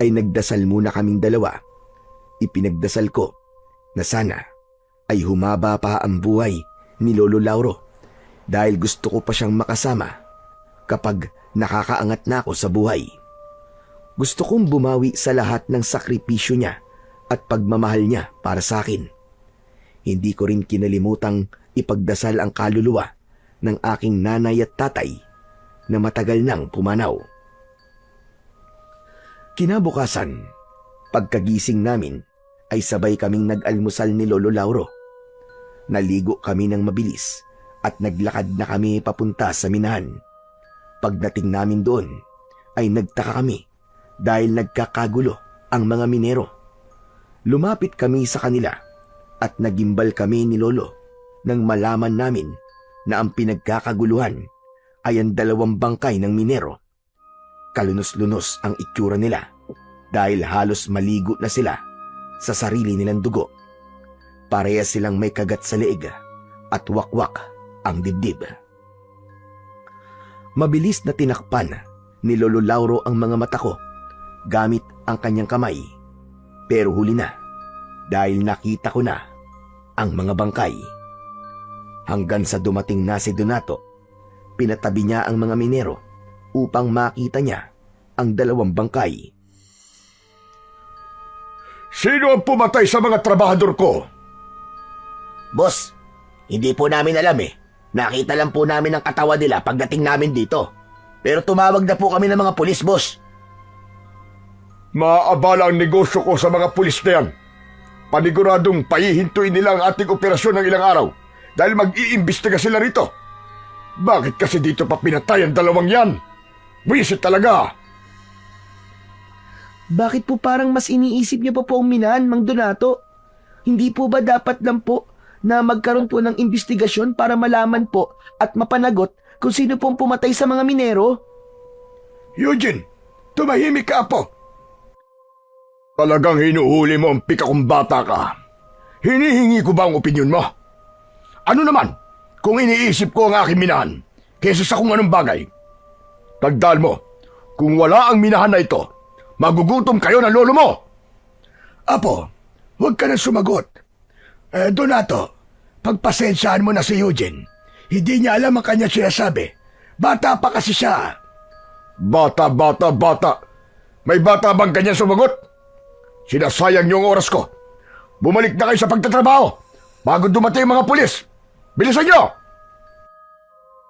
ay nagdasal muna kaming dalawa. Ipinagdasal ko na sana ay humaba pa ang buhay ni Lolo Lauro dahil gusto ko pa siyang makasama kapag nakakaangat na ako sa buhay. Gusto kong bumawi sa lahat ng sakripisyo niya at pagmamahal niya para sa akin. Hindi ko rin kinalimutang ipagdasal ang kaluluwa ng aking nanay at tatay na matagal nang pumanaw. Kinabukasan, pagkagising namin ay sabay kaming nag-almusal ni Lolo Lauro. Naligo kami ng mabilis at naglakad na kami papunta sa minahan. Pagdating namin doon ay nagtaka kami dahil nagkakagulo ang mga minero. Lumapit kami sa kanila at nagimbal kami ni Lolo nang malaman namin na ang pinagkakaguluhan ay ang 2 bangkay ng minero. Kalunos-lunos ang itsura nila dahil halos maligo na sila sa sarili nilang dugo. Parehas silang may kagat sa leeg at wakwak ang dibdib. Mabilis na tinakpan ni Lolo Lauro ang mga mata ko gamit ang kanyang kamay. Pero huli na dahil nakita ko na ang mga bangkay. Hanggang sa dumating na si Donato, pinatabi niya ang mga minero upang makita niya ang 2 bangkay. Sino ang pumatay sa mga trabahador ko? Boss, hindi po namin alam eh. Nakita lang po namin ang katawan nila pagdating namin dito. Pero tumawag na po kami ng mga pulis, boss. Maaabala ang negosyo ko sa mga pulis na yan. Paniguradong pahihintuin nila ang ating operasyon ng ilang araw dahil mag-iimbestiga sila rito. Bakit kasi dito pa pinatay ang 2 yan? Wisit talaga! Bakit po parang mas iniisip niyo pa po ang minahan, Mang Donato? Hindi po ba dapat lang po na magkaroon po ng investigasyon para malaman po at mapanagot kung sino pong pumatay sa mga minero? Eugene, tumahimik ka po. Talagang hinuhuli mo ang pikakong bata ka. Hinihingi ko ba ang opinyon mo? Ano naman kung iniisip ko ang aking minahan kaysa sa kung anong bagay? Tagdal mo, kung wala ang minahan na ito, magugutom kayo ng lolo mo. Apo, huwag ka na sumagot. Donato, pagpasensyaan mo na si Eugene. Hindi niya alam ang kanya sinasabi. Bata pa kasi siya. Bata. May bata bang ganyan sumagot? Sinasayang niyo ang oras ko. Bumalik na kayo sa pagtatrabaho bago dumating ang mga pulis. Bilisan niyo!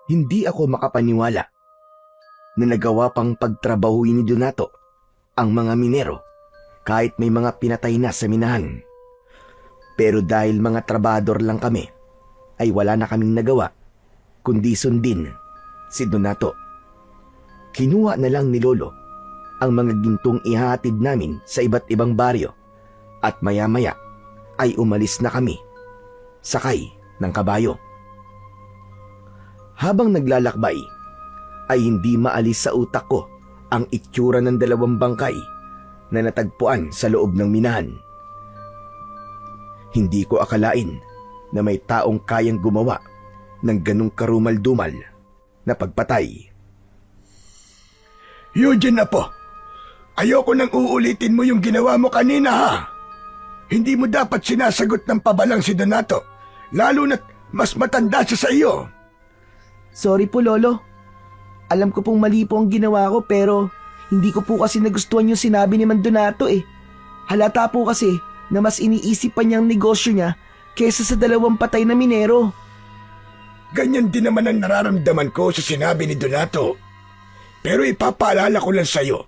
Hindi ako makapaniwala na nagawa pang pagtrabahuin ni Donato ang mga minero kahit may mga pinatay na sa minahan. Pero dahil mga trabador lang kami, ay wala na kaming nagawa kundi sundin si Donato. Kinuha na lang ni Lolo ang mga gintong ihahatid namin sa iba't ibang baryo at maya-maya ay umalis na kami sakay ng kabayo. Habang naglalakbay ay hindi maalis sa utak ko ang itsura ng 2 bangkay na natagpuan sa loob ng minahan. Hindi ko akalain na may taong kayang gumawa ng ganong karumal-dumal na pagpatay. Eugene na po, ayoko nang uulitin mo yung ginawa mo kanina ha. Hindi mo dapat sinasagot ng pabalang si Donato, lalo na't mas matanda siya sa iyo. Sorry po, Lolo. Alam ko pong mali po ang ginawa ko pero hindi ko po kasi nagustuhan yung sinabi ni Mang Donato eh. Halata po kasi na mas iniisip pa niyang negosyo niya kesa sa 2 patay na minero. Ganyan din naman ang nararamdaman ko sa sinabi ni Donato. Pero ipapaalala ko lang sa'yo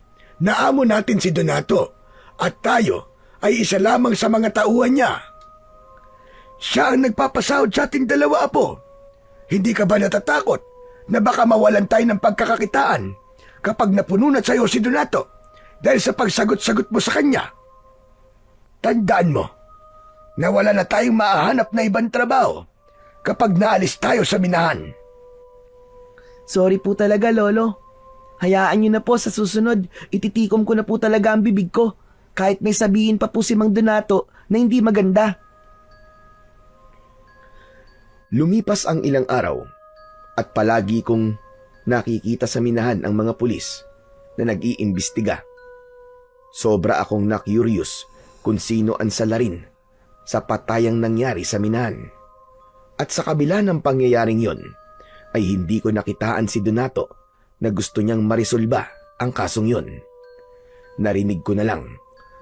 na amo natin si Donato at tayo ay isa lamang sa mga tauhan niya. Siya ang nagpapasahod sa ating 2 apo. Hindi ka ba natatakot na baka mawalan tayo ng pagkakakitaan kapag napuno na sa'yo si Donato dahil sa pagsagot-sagot mo sa kanya? Tandaan mo na wala na tayong mahanap na ibang trabaho kapag naalis tayo sa minahan. Sorry po talaga, Lolo. Hayaan niyo na po sa susunod, ititikom ko na po talaga ang bibig ko. Kahit may sabihin pa po si Mang Donato na hindi maganda. Lumipas ang ilang araw at palagi kong nakikita sa minahan ang mga pulis na nag-iimbestiga. Sobra akong na-curious kung sino ang salarin sa patayang nangyari sa minahan. At sa kabila ng pangyayaring yon, ay hindi ko nakitaan si Donato na gusto niyang marisolba ang kasong yon. Narinig ko na lang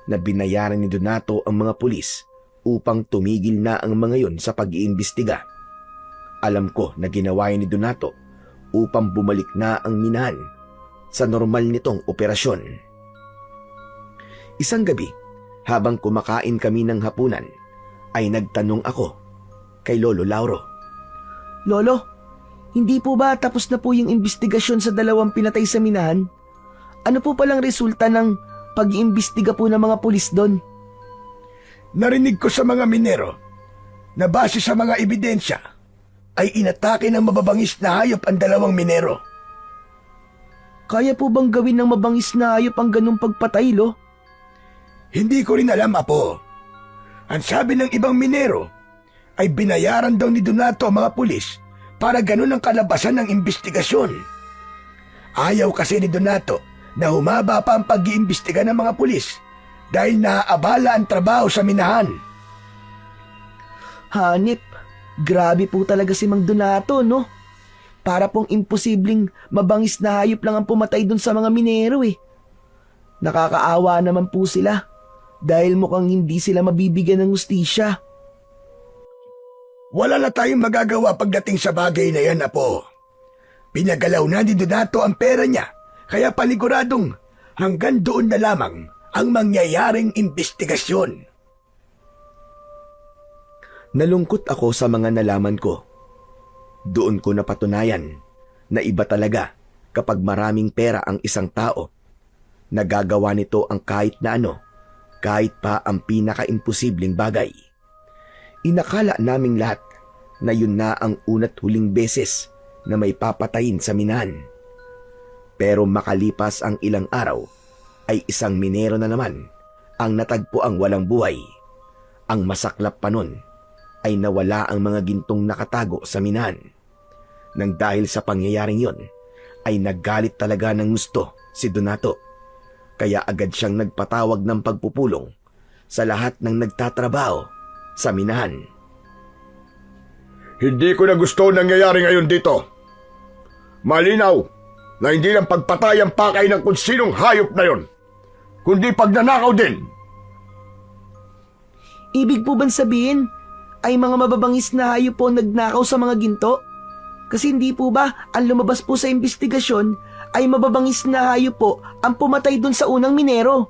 na binayaran ni Donato ang mga pulis upang tumigil na ang mga yon sa pag-iimbestiga. Alam ko na ginawa ni Donato upang bumalik na ang minahan sa normal nitong operasyon. Isang gabi, habang kumakain kami ng hapunan, ay nagtanong ako kay Lolo Lauro. Lolo, hindi po ba tapos na po yung investigasyon sa 2 pinatay sa minahan? Ano po palang resulta ng pag-iimbestiga po ng mga pulis doon? Narinig ko sa mga minero na base sa mga ebidensya ay inatake ng mababangis na hayop ang 2 minero. Kaya po bang gawin ng mabangis na hayop ang ganung pagpatay, Lo? Hindi ko rin alam, Apo. Ang sabi ng ibang minero ay binayaran daw ni Donato ang mga pulis para ganun ang kalabasan ng investigasyon. Ayaw kasi ni Donato na humaba pa ang pag-iimbestiga ng mga pulis dahil naaabala ang trabaho sa minahan. Hanip, grabe po talaga si Mang Donato, no? Para pong imposibleng mabangis na hayop lang ang pumatay dun sa mga minero eh. Nakakaawa naman po sila dahil mukhang hindi sila mabibigyan ng hustisya. Wala na tayong magagawa pagdating sa bagay na yan, Apo. Pinagalaw na ni Donato ang pera niya, kaya paniguradong hanggang doon na lamang ang mangyayaring investigasyon. Nalungkot ako sa mga nalaman ko. Doon ko napatunayan na iba talaga kapag maraming pera ang isang tao. Nagagawa nito ang kahit na ano, kahit pa ang pinaka-imposibleng bagay. Inakala naming lahat na yun na ang una't huling beses na may papatayin sa minahan. Pero makalipas ang ilang araw, ay isang minero na naman ang natagpo ang walang buhay. Ang masaklap pa nun ay nawala ang mga gintong nakatago sa minahan. Nang dahil sa pangyayaring yon, ay naggalit talaga ng gusto si Donato. Kaya agad siyang nagpatawag ng pagpupulong sa lahat ng nagtatrabaho sa minahan. Hindi ko na gusto nangyayari ngayon dito. Malinaw na hindi lang pagpatay ang pakay ng kung sinong hayop na yon, kundi pagnanakaw din. Ibig po bang sabihin ay mga mababangis na hayop po nagnakaw sa mga ginto? Kasi hindi po ba ang lumabas po sa investigasyon ay mababangis na hayop po ang pumatay dun sa unang minero?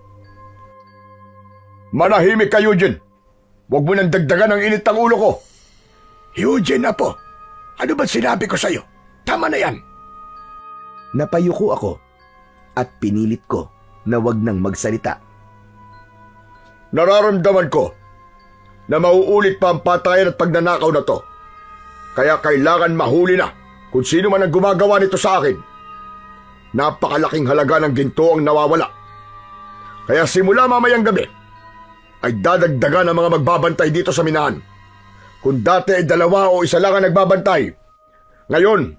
Manahimik ka, Eugene. Huwag mo nang dagdagan ang init ng ulo ko. Eugene, Apo, ano ba sinabi ko sa'yo? Tama na yan. Napayuko ako at pinilit ko na wag nang magsalita. Nararamdaman ko na mauulit pa ang patayan at pagnanakaw na to. Kaya kailangan mahuli na kung sino man ang gumagawa nito sa akin. Napakalaking halaga ng ginto ang nawawala. Kaya simula mamayang gabi, ay dadagdagan ang mga magbabantay dito sa minahan. Kung dati ay 2 o 1 lang ang nagbabantay, ngayon,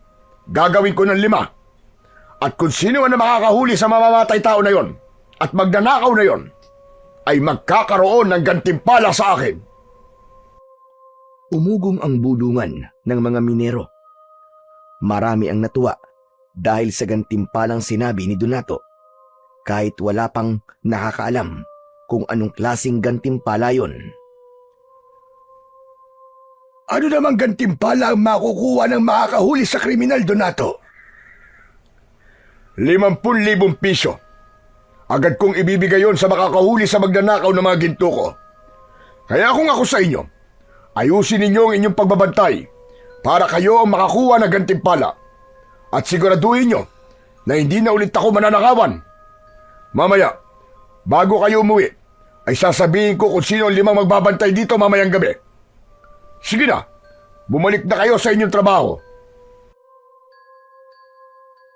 gagawin ko ng 5. At kung sino man na makakahuli sa mamamatay tao na yon at magnanakaw na yon, ay magkakaroon ng gantimpala sa akin. Umugong ang bulungan ng mga minero. Marami ang natuwa dahil sa gantimpalang sinabi ni Donato. Kahit wala pang nakakaalam kung anong klaseng gantimpala yon. Ano namang gantimpala ang makukuha ng makakahuli sa kriminal, Donato? 50,000 piso. Agad kong ibibigay yon sa makakahuli sa magnanakaw ng mga ginto ko. Kaya kung ako sa inyo, ayusin ninyo ang inyong pagbabantay para kayo ang makakuha ng gantimpala. At siguraduhin nyo na hindi na ulit ako mananakawan. Mamaya, bago kayo umuwi, ay sasabihin ko kung sino ang 5 magbabantay dito mamayang gabi. Sige na, bumalik na kayo sa inyong trabaho.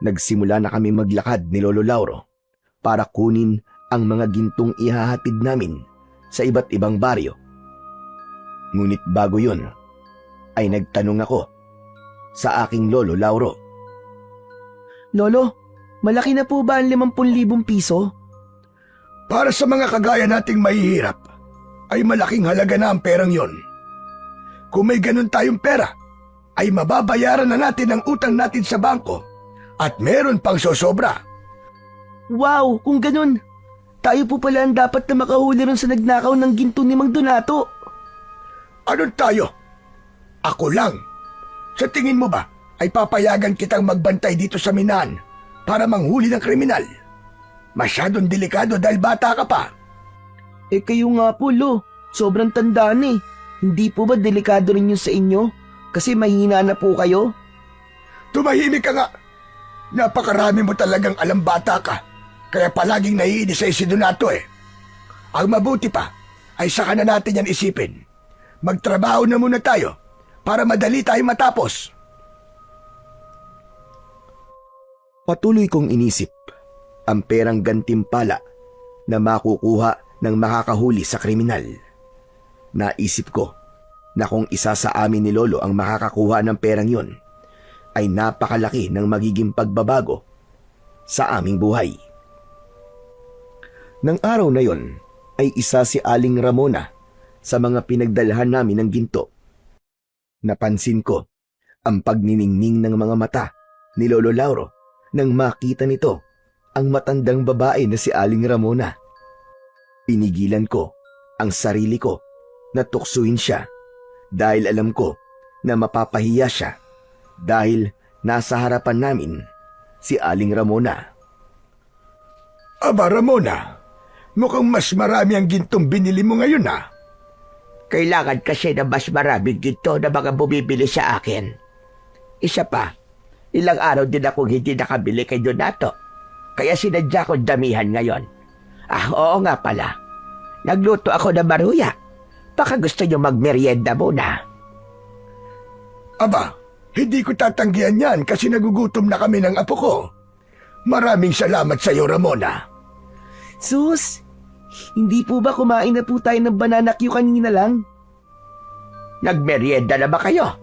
Nagsimula na kami maglakad ni Lolo Lauro para kunin ang mga gintong ihahatid namin sa iba't ibang baryo. Ngunit bago yun, ay nagtanong ako sa aking Lolo Lauro. Lolo, malaki na po ba ang 50,000 piso? Para sa mga kagaya nating mahihirap, ay malaking halaga na ang perang yon. Kung may ganun tayong pera, ay mababayaran na natin ang utang natin sa bangko at meron pang sosobra. Wow, kung ganun, tayo po pala ang dapat na makahuli ron sa nagnakaw ng ginto ni Mang Donato. Anong tayo? Ako lang. Sa tingin mo ba ay papayagan kitang magbantay dito sa minahan para manghuli ng kriminal? Masyadong delikado dahil bata ka pa. Eh kayo nga po, Lo, sobrang tanda na eh. Hindi po ba delikado rin yun sa inyo? Kasi mahina na po kayo? Tumahimik ka nga. Napakarami mo talagang alam, bata ka. Kaya palaging naiinis sa si Donato eh. Ang mabuti pa ay saka na natin yan isipin. Magtrabaho na muna tayo para madali tayo matapos. Patuloy kong inisip ang perang gantimpala na makukuha ng makakahuli sa kriminal. Naisip ko na kung isa sa amin ni Lolo ang makakakuha ng perang yon, ay napakalaki ng magiging pagbabago sa aming buhay. Nang araw na yon ay isa si Aling Ramona sa mga pinagdalhan namin ng ginto. Napansin ko ang pagniningning ng mga mata ni Lolo Lauro nang makita nito ang matandang babae na si Aling Ramona. Pinigilan ko ang sarili ko na tuksuin siya dahil alam ko na mapapahiya siya dahil nasa harapan namin si Aling Ramona. Aba, Ramona, mukhang mas marami ang gintong binili mo ngayon ah. Kailangan kasi na mas maraming ginto na mga bumibili sa akin. Isa pa, ilang araw din akong hindi nakabili kay Donato. Kaya sinadya ko damihan ngayon. Ah, oo nga pala. Nagluto ako ng maruya. Baka gusto nyo magmerienda muna. Aba, hindi ko tatanggihan yan kasi nagugutom na kami ng apo ko. Maraming salamat sa iyo, Ramona. Sus, hindi po ba kumain na po tayo ng banana Q kanina lang? Nagmerienda na ba kayo?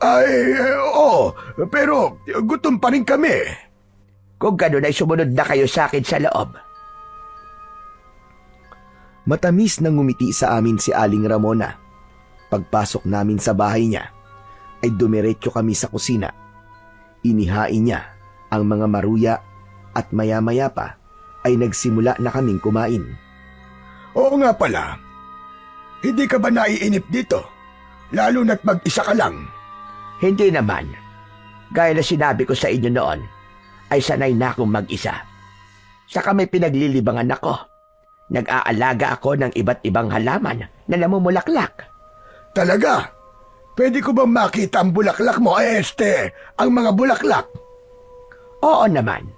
Ay, oo, pero gutom pa rin kami. Kung gano'n ay sumunod na kayo sa akin sa loob. Matamis na ngumiti sa amin si Aling Ramona. Pagpasok namin sa bahay niya, ay dumiretso kami sa kusina. Inihain niya ang mga maruya at maya-maya pa ay nagsimula na kaming kumain. Oo nga pala. Hindi ka ba naiinip dito? Lalo na't mag-isa ka lang. Hindi naman. Gaya na sinabi ko sa inyo noon, ay sanay na akong mag-isa. Saka may pinaglilibangan ako. Nag-aalaga ako ng iba't ibang halaman na namumulaklak. Talaga? Pwede ko bang makita ang bulaklak mo? Ang mga bulaklak. Oo naman.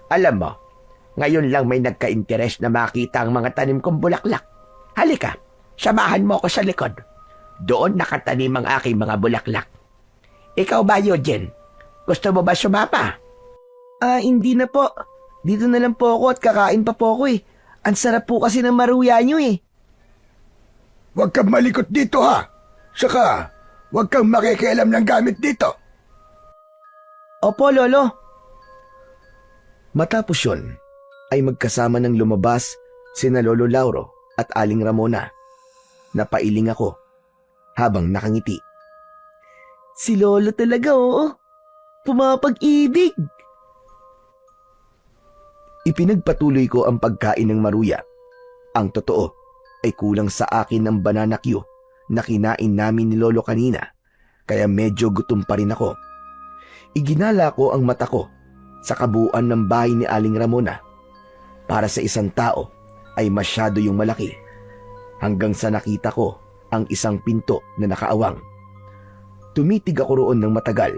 Alam mo, ngayon lang may nagka-interes na makita ang mga tanim kong bulaklak. Halika, samahan mo ako sa likod. Doon nakatanim ang aking mga bulaklak. Ikaw ba, Eugene? Gusto mo ba sumapa? Hindi na po. Dito na lang po ako at kakain pa po ako eh. Ang sarap po kasi ng maruya nyo eh. Huwag kang malikot dito ha. Saka, huwag kang makikialam ng gamit dito. Opo, Lolo. Matapos yun, ay magkasama ng lumabas sina Lolo Lauro at Aling Ramona. Napailing ako habang nakangiti. Si Lolo talaga, oo. Pumapag-ibig. Ipinagpatuloy ko ang pagkain ng maruya. Ang totoo ay kulang sa akin ng banana Q na kinain namin ni Lolo kanina, kaya medyo gutom pa rin ako. Iginala ko ang mata ko sa kabuuan ng bahay ni Aling Ramona. Para sa isang tao ay masyado yung malaki. Hanggang sa nakita ko ang isang pinto na nakaawang. Tumitig ako roon ng matagal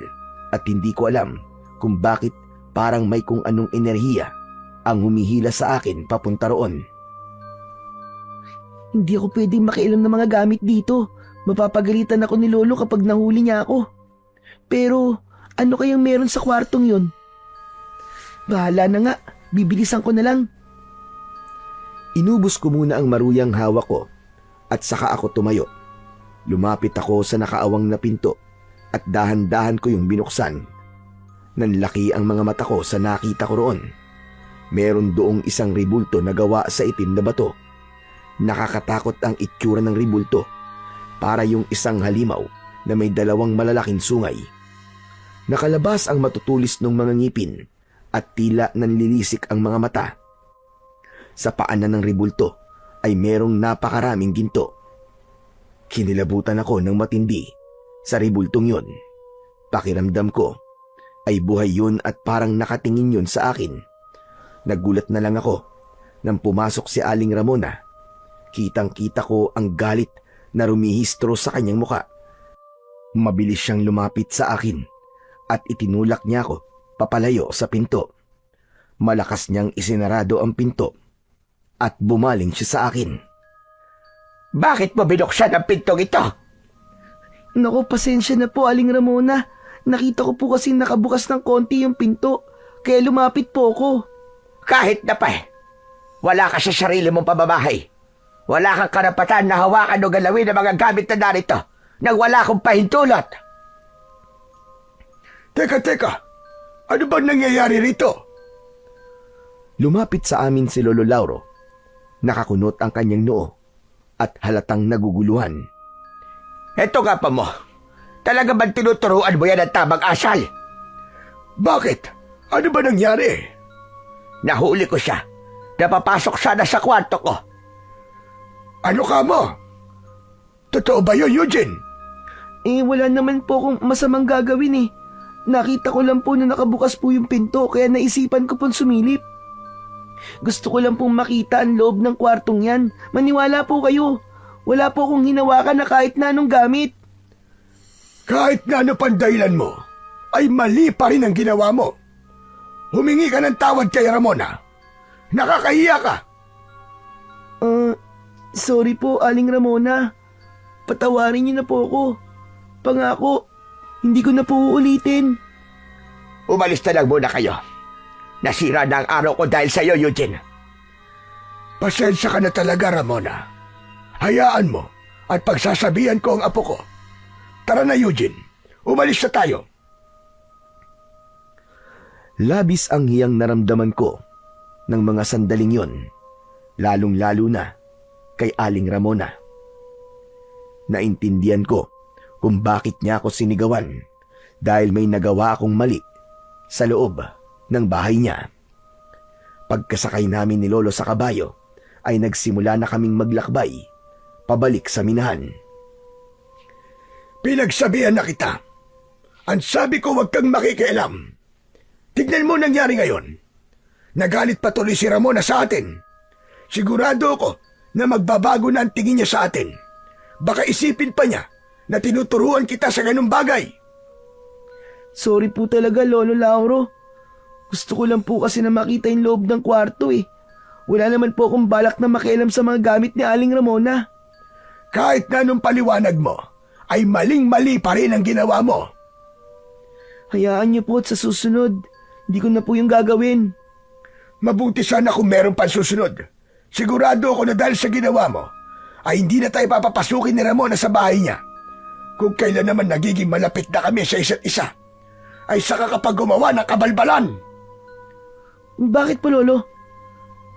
at hindi ko alam kung bakit parang may kung anong enerhiya ang humihila sa akin papunta roon. Hindi ako pwedeng makialam ng mga gamit dito. Mapapagalitan ako ni Lolo kapag nahuli niya ako. Pero Ano kayang meron sa kwartong yun? Bahala na nga, bibilisan ko na lang. Inubos ko muna ang maruyang hawak ko at saka ako tumayo. Lumapit ako sa nakaawang na pinto at dahan-dahan ko yung binuksan. Nanlaki ang mga mata ko sa nakita ko roon. Meron doong isang ribulto na gawa sa itim na bato. Nakakatakot ang itsura ng ribulto. Para yung isang halimaw na may dalawang malalaking sungay. Nakalabas ang matutulis ng mga ngipin at tila nanlilisik ang mga mata. Sa paanan ng ribulto ay merong napakaraming ginto. Kinilabutan ako ng matindi sa ribultong yun. Pakiramdam ko ay buhay yun at parang nakatingin yun sa akin. Nagulat na lang ako nang pumasok si Aling Ramona. Kitang-kita ko ang galit na rumihistro sa kanyang muka. Mabilis siyang lumapit sa akin at itinulak niya ako papalayo sa pinto. Malakas niyang isinarado ang pinto at bumaling siya sa akin. Bakit mo binuksan ang pintong ito? Naku, pasensya na po, Aling Ramona. Nakita ko po kasi nakabukas ng konti yung pinto, kaya lumapit po ako. Kahit na pa wala ka sa sarili mong pamamahay. Wala kang karapatan na hawakan o galawin ang mga gamit na narito nang wala akong pahintulot. Teka, ano bang nangyayari rito? Lumapit sa amin si Lolo Lauro. Nakakunot ang kanyang noo at halatang naguguluhan. Eto nga pa mo. Talaga bang tinuturuan mo yan ang tamang asal? Bakit? Ano ba nangyari? Nahuli ko siya. Napapasok sana sa kwarto ko. Ano ka mo? Totoo ba yun, Eugene? Wala naman po akong masamang gagawin eh. Nakita ko lang po na nakabukas po yung pinto, kaya naisipan ko pong sumilip. Gusto ko lang pong makita ang loob ng kwartong yan. Maniwala po kayo. Wala po akong hinawakan na kahit na anong gamit. Kahit na ano pang dahilan mo, ay mali pa rin ang ginawa mo. Humingi ka ng tawad kay Ramona. Nakakahiya ka. Sorry po, Aling Ramona. Patawarin niyo na po ako. Pangako, hindi ko na po uulitin. Umalis na lang muna kayo. Nasira na ang araw ko dahil sa iyo, Eugene. Pasensya ka na talaga, Ramona. Hayaan mo at pagsasabihan ko ang apo ko. Tara na, Eugene. Umalis na tayo. Labis ang hiyang naramdaman ko ng mga sandaling yon, lalong-lalo na kay Aling Ramona. Naintindihan ko kung bakit niya ako sinigawan dahil may nagawa akong mali sa loob ng bahay niya. Pagkasakay namin ni Lolo sa kabayo ay nagsimula na kaming maglakbay pabalik sa minahan. Pinagsabihan na kita. Ang sabi ko, huwag kang makikialam. Tignan mo nangyari ngayon. Nagalit patuloy si Ramona sa atin. Sigurado ako na magbabago na ang tingin niya sa atin. Baka isipin pa niya na tinuturuan kita sa ganung bagay. Sorry po talaga, Lolo Lauro. Gusto ko lang po kasi na makita yung loob ng kwarto eh. Wala naman po akong balak na makialam sa mga gamit ni Aling Ramona. Kahit na anong paliwanag mo, ay maling-mali pa rin ang ginawa mo. Hayaan niyo po at sa susunod, hindi ko na po yung gagawin. Mabuti sana kung meron pang susunod. Sigurado ako na dahil sa ginawa mo, ay hindi na tayo papapasukin ni Ramona sa bahay niya. Kung kailan naman nagiging malapit na kami sa isa't isa, ay saka kapag gumawa ng kabalbalan. Bakit po, Lolo?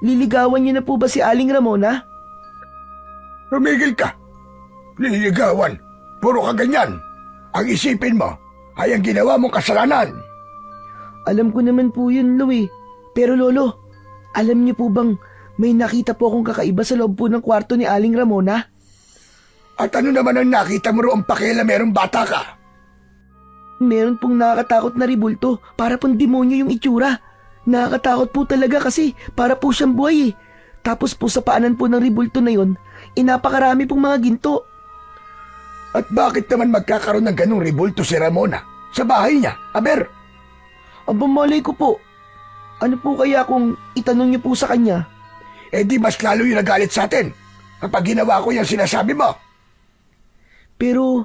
Liligawan niyo na po ba si Aling Ramona? Rumigil ka. Liligawan. Puro ka ganyan. Ang isipin mo ay ang ginawa mong kasalanan. Alam ko naman po yun, Lo eh. Pero Lolo, alam niyo po bang may nakita po akong kakaiba sa loob po ng kwarto ni Aling Ramona? At ano naman ang nakita mo roong pakialam merong bata ka? Meron pong nakakatakot na ribulto, para pong demonyo yung itsura. Nakakatakot po talaga kasi para po siyang buhay eh. Tapos po sa paanan po ng ribulto na yon, napakarami pong mga ginto. At bakit naman magkakaroon ng ganung ribulto si Ramona sa bahay niya, aber? Aba, malay ko po. Ano po kaya kung itanong niyo po sa kanya? Eh di mas lalo yung nagalit sa atin kapag ginawa ko yung sinasabi mo. Pero,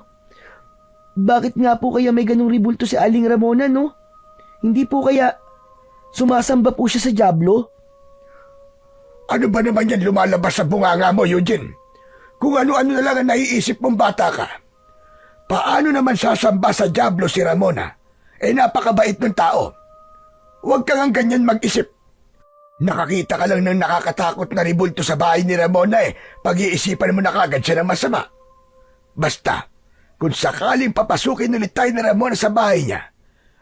Bakit nga po kaya may ganung ribulto si Aling Ramona, no? Hindi po kaya sumasamba po siya sa dyablo? Ano ba naman yan lumalabas sa bunganga mo, Eugene? Kung ano-ano na lang ang naiisip mong bata ka. Paano naman sasamba sa dyablo si Ramona? Napakabait ng tao. Huwag kang ang ganyan mag-isip. Nakakita ka lang ng nakakatakot na ribulto sa bahay ni Ramona pag-iisipan mo na kagad siya ng masama. Basta, kung sakaling papasukin ulit tayo ni Ramona sa bahay niya,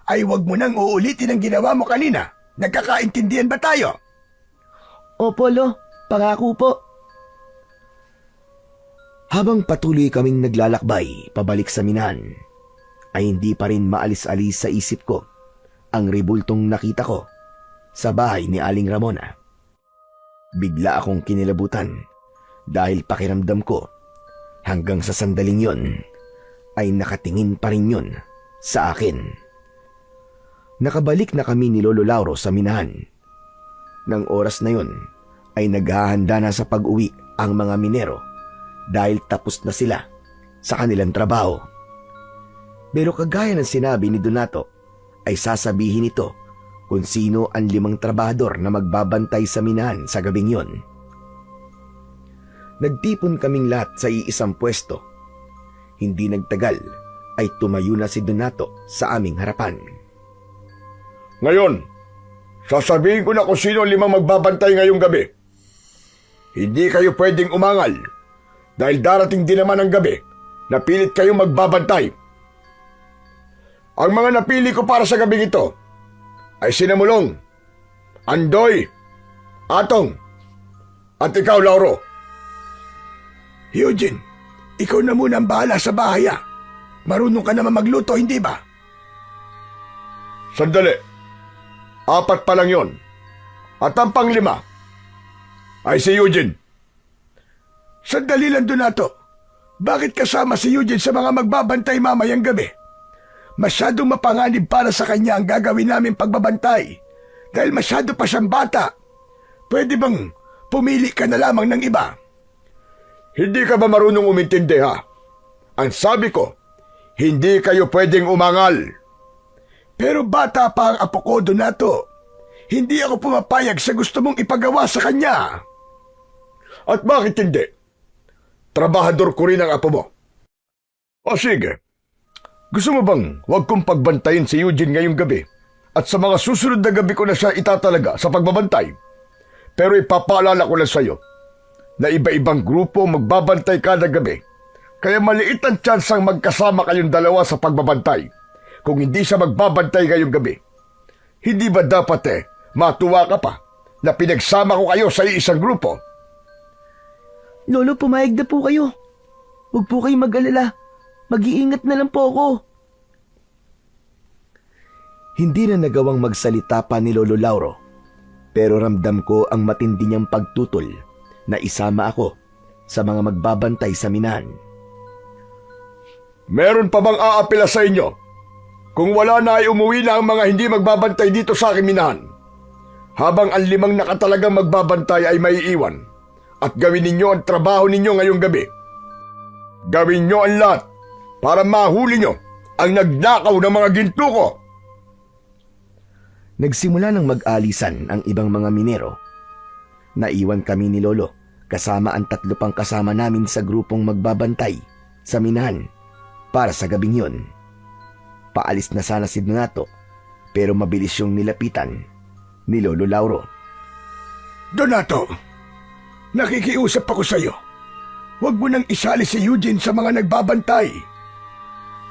ay huwag mo nang uulitin ang ginawa mo kanina. Nagkakaintindihan ba tayo? Opo, Lo. Pangako po. Habang patuloy kaming naglalakbay pabalik sa minahan, ay hindi pa rin maalis-alis sa isip ko ang ribultong nakita ko sa bahay ni Aling Ramona. Bigla akong kinilabutan dahil pakiramdam ko hanggang sa sandaling yon ay nakatingin pa rin yun sa akin. Nakabalik na kami ni Lolo Lauro sa minahan. Nang oras na yon ay naghahanda na sa pag-uwi ang mga minero dahil tapos na sila sa kanilang trabaho. Pero kagaya ng sinabi ni Donato ay sasabihin ito kung sino ang 5 trabahador na magbabantay sa minahan sa gabing yon. Nagtipon kaming lahat sa iisang pwesto. Hindi nagtagal ay tumayo na si Donato sa aming harapan. Ngayon, sasabihin ko na kung sino ang 5 magbabantay ngayong gabi. Hindi kayo pwedeng umangal dahil darating din naman ang gabi na pilit kayong magbabantay. Ang mga napili ko para sa gabing ito ay Sinamulong, Andoy, Atong, at ikaw, Lauro. Eugene, ikaw na muna ang bahala sa bahay. Marunong ka naman magluto, hindi ba? Sandali. 4 pa lang yon. At ang pang-5 ay si Eugene. Sandali lang, Donato. Bakit kasama si Eugene sa mga magbabantay mamayang gabi? Masyadong mapanganib para sa kanya ang gagawin namin pagbabantay. Dahil masyado pa siyang bata. Pwede bang pumili ka na lamang ng iba? Hindi ka ba marunong umintindi, ha? Ang sabi ko, hindi kayo pwedeng umangal. Pero bata pa ang apo ko, Donato. Hindi ako pumapayag sa gusto mong ipagawa sa kanya. At bakit hindi? Trabahador ko rin ang apo mo. O sige. Gusto mo bang huwag kong pagbantayin si Eugene ngayong gabi at sa mga susunod na gabi ko na siya itatalaga sa pagbabantay? Pero ipapaalala ko lang sa iyo na iba-ibang grupo magbabantay kada gabi. Kaya maliit ang tsansang magkasama kayong dalawa sa pagbabantay kung hindi siya magbabantay ngayong gabi. Hindi ba dapat matuwa ka pa na pinagsama ko kayo sa isang grupo? Lolo, pumayag na po kayo. Huwag po kayong mag-alala. Mag-iingat na lang po ako. Hindi na nagawang magsalita pa ni Lolo Lauro, pero ramdam ko ang matindi niyang pagtutol na isama ako sa mga magbabantay sa minahan. Meron pa bang aapela sa inyo? Kung wala na ay umuwi na ang mga hindi magbabantay dito sa aking minahan. Habang ang 5 nakatalagang magbabantay ay maiiwan at gawin ninyo ang trabaho ninyo ngayong gabi. Gawin nyo ang lahat para mahuli nyo ang nagnakaw ng mga ginto ko. Nagsimula ng mag-alisan ang ibang mga minero. Naiwan kami ni Lolo kasama ang 3 pang kasama namin sa grupong magbabantay sa minahan para sa gabing yun. Paalis na sana si Donato pero mabilis yung nilapitan ni Lolo Lauro. Donato, nakikiusap ako sa iyo. Huwag mo nang isali si Eugene sa mga nagbabantay.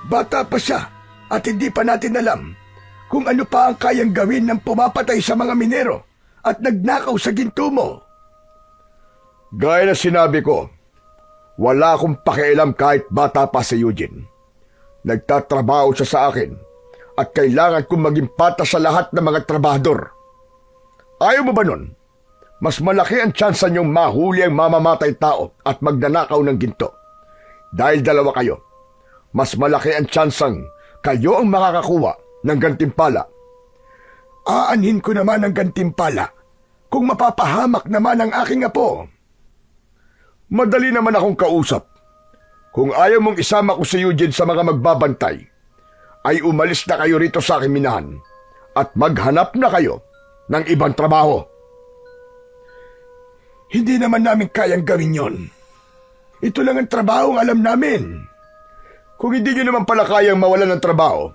Bata pa siya at hindi pa natin alam kung ano pa ang kayang gawin ng pumapatay sa mga minero at nagnakaw sa ginto mo. Gaya na sinabi ko, wala akong pakialam kahit bata pa si Eugene. Nagtatrabaho siya sa akin at kailangan kong maging patas sa lahat ng mga trabahador. Ayaw mo ba nun? Mas malaki ang tsansa niyong mahuli ang mamamatay tao at magnanakaw ng ginto. Dahil 2 kayo, mas malaki ang tsansang kayo ang makakakuha ng gantimpala. Aanhin ko naman ang gantimpala kung mapapahamak naman ang aking apo. Madali naman akong kausap. Kung ayaw mong isama ko si Eugene sa mga magbabantay, ay umalis na kayo rito sa aking minahan at maghanap na kayo ng ibang trabaho. Hindi naman namin kayang gawin yon. Ito lang ang trabaho ang alam namin. Kung hindi nyo naman pala kayang mawalan ng trabaho,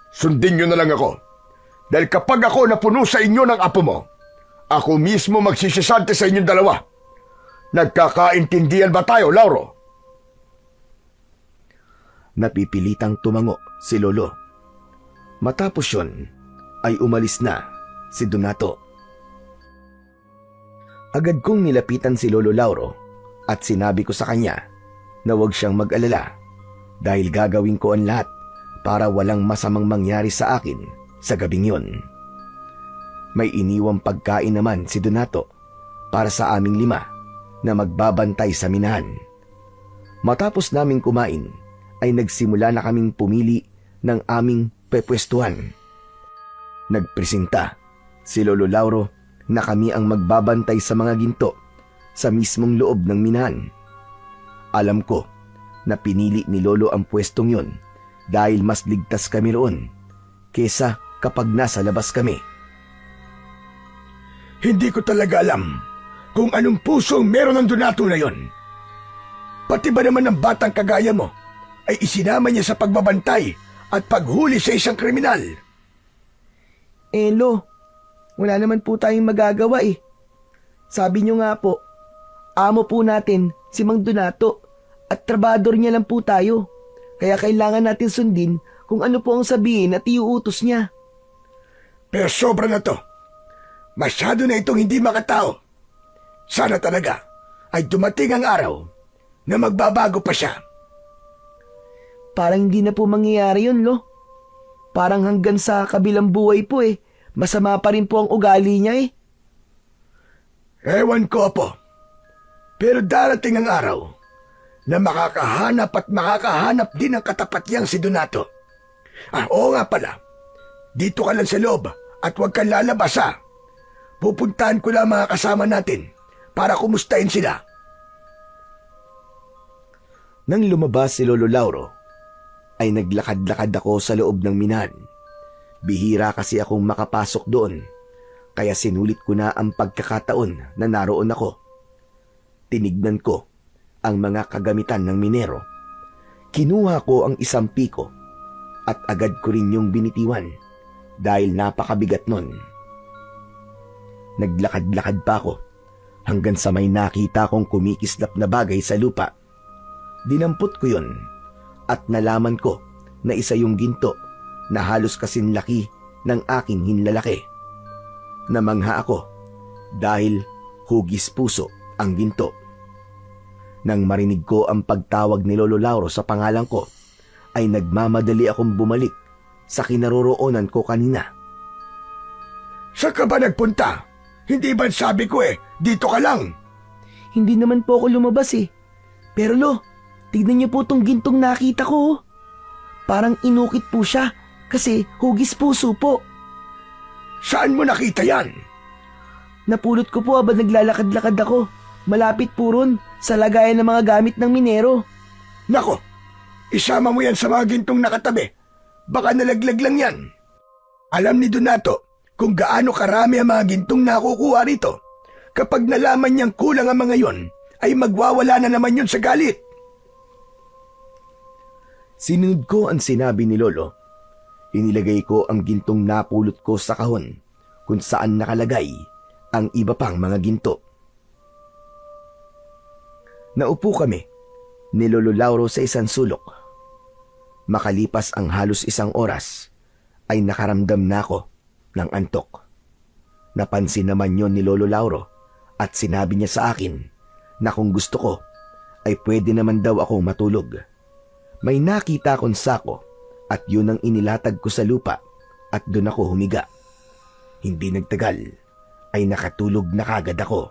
sundin nyo na lang ako. Dahil kapag ako napuno sa inyo ng apo mo, ako mismo magsisisante sa inyong dalawa. Nagkakaintindihan ba tayo, Lauro? Napipilitang tumango si Lolo. Matapos yun, ay umalis na si Donato. Agad kong nilapitan si Lolo Lauro at sinabi ko sa kanya na huwag siyang mag-alala dahil gagawin ko ang lahat para walang masamang mangyari sa akin sa gabing yun. May iniwang pagkain naman si Donato para sa aming 5 na magbabantay sa minahan. Matapos naming kumain, ay nagsimula na kaming pumili ng aming pepwestuhan. Nagpresenta si Lolo Lauro na kami ang magbabantay sa mga ginto sa mismong loob ng minahan. Alam ko na pinili ni Lolo ang pwestong yon dahil mas ligtas kami roon kesa kapag nasa labas kami. Hindi ko talaga alam kung anong puso meron ng Donato na yon. Pati ba naman ng batang kagaya mo ay isinama niya sa pagbabantay at paghuli sa isang kriminal? Lo, wala naman po tayong magagawa eh. Sabi niyo nga po, amo po natin si Mang Donato at trabador niya lang po tayo. Kaya kailangan natin sundin kung ano po ang sabihin at iuutos niya. Pero sobra na to. Masyado na itong hindi makatao. Sana talaga ay dumating ang araw na magbabago pa siya. Parang hindi na po mangyayari yun, Lo. Parang hanggang sa kabilang buhay po eh. Masama pa rin po ang ugali niya eh. Ewan ko po. Pero darating ang araw na makakahanap din ng katapat niyang si Donato. Oo nga pala. Dito ka lang sa loob at huwag kang lalabas ha. Pupuntahan ko lang mga kasama natin para kumustahin sila. Nang lumabas si Lolo Lauro, ay naglakad-lakad ako sa loob ng minahan. Bihira kasi akong makapasok doon, kaya sinulit ko na ang pagkakataon na naroon ako. Tinignan ko ang mga kagamitan ng minero. Kinuha ko ang isang piko at agad ko rin yung binitiwan dahil napakabigat nun. Naglakad-lakad pa ako hanggang sa may nakita kong kumikislap na bagay sa lupa. Dinampot ko yun at nalaman ko na isa yung ginto na halos kasing laki ng aking hinlalaki. Namangha ako dahil hugis puso ang ginto. Nang marinig ko ang pagtawag ni Lolo Lauro sa pangalan ko, ay nagmamadali akong bumalik sa kinaroroonan ko kanina. Saan ka ba nagpunta? Hindi ba sabi ko dito ka lang? Hindi naman po ako lumabas eh. Pero Lo, tignan niyo po tong gintong nakita ko. Parang inukit po siya kasi hugis puso po. Saan mo nakita yan? Napulot ko po habang naglalakad-lakad ako. Malapit po ron sa lagayan ng mga gamit ng minero. Nako, isama mo yan sa mga gintong nakatabi. Baka nalaglag lang yan. Alam ni Donato kung gaano karami ang mga gintong nakukuha rito. Kapag nalaman niyang kulang ang mga yon, ay magwawala na naman yun sa galit. Sinunod ko ang sinabi ni Lolo. Inilagay ko ang gintong napulot ko sa kahon kung saan nakalagay ang iba pang mga ginto. Naupo kami ni Lolo Lauro sa isang sulok. Makalipas ang halos 1 oras, ay nakaramdam na ako ng antok. Napansin naman yon ni Lolo Lauro at sinabi niya sa akin na kung gusto ko ay pwede naman daw akong matulog. May nakita akong sako at yun ang inilatag ko sa lupa at doon ako humiga. Hindi nagtagal ay nakatulog na kagad ako.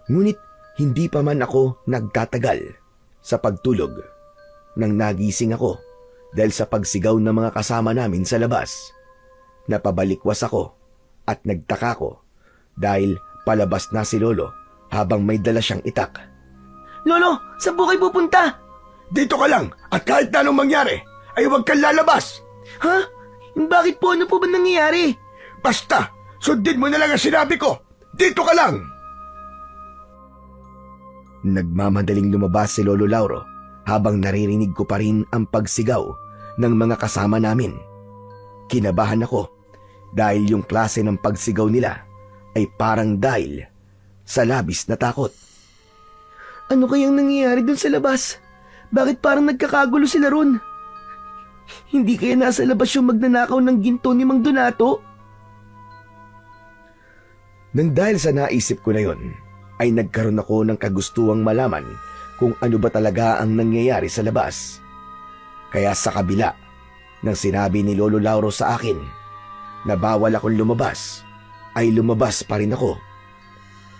Ngunit hindi pa man ako nagtatagal sa pagtulog nang nagising ako dahil sa pagsigaw ng mga kasama namin sa labas. Napabalikwas ako at nagtaka ko dahil palabas na si Lolo habang may dala siyang itak. Lolo, saan po kayo pupunta? Dito ka lang at kahit na anong mangyari, ay huwag kang lalabas. Ha? Bakit po? Ano po ba nangyayari? Basta, sundin mo na lang ang sinabi ko. Dito ka lang. Nagmamadaling lumabas si Lolo Lauro habang naririnig ko pa rin ang pagsigaw ng mga kasama namin. Kinabahan ako dahil yung klase ng pagsigaw nila ay parang dahil sa labis na takot. Ano kayang nangyayari dun sa labas? Bakit parang nagkakagulo sila ron? Hindi kaya nasa labas yung magnanakaw ng ginto ni Mang Donato? Nang dahil sa naisip ko na yon, ay nagkaroon ako ng kagustuhang malaman kung ano ba talaga ang nangyayari sa labas. Kaya sa kabila ng sinabi ni Lolo Lauro sa akin na bawal akong lumabas, ay lumabas pa rin ako.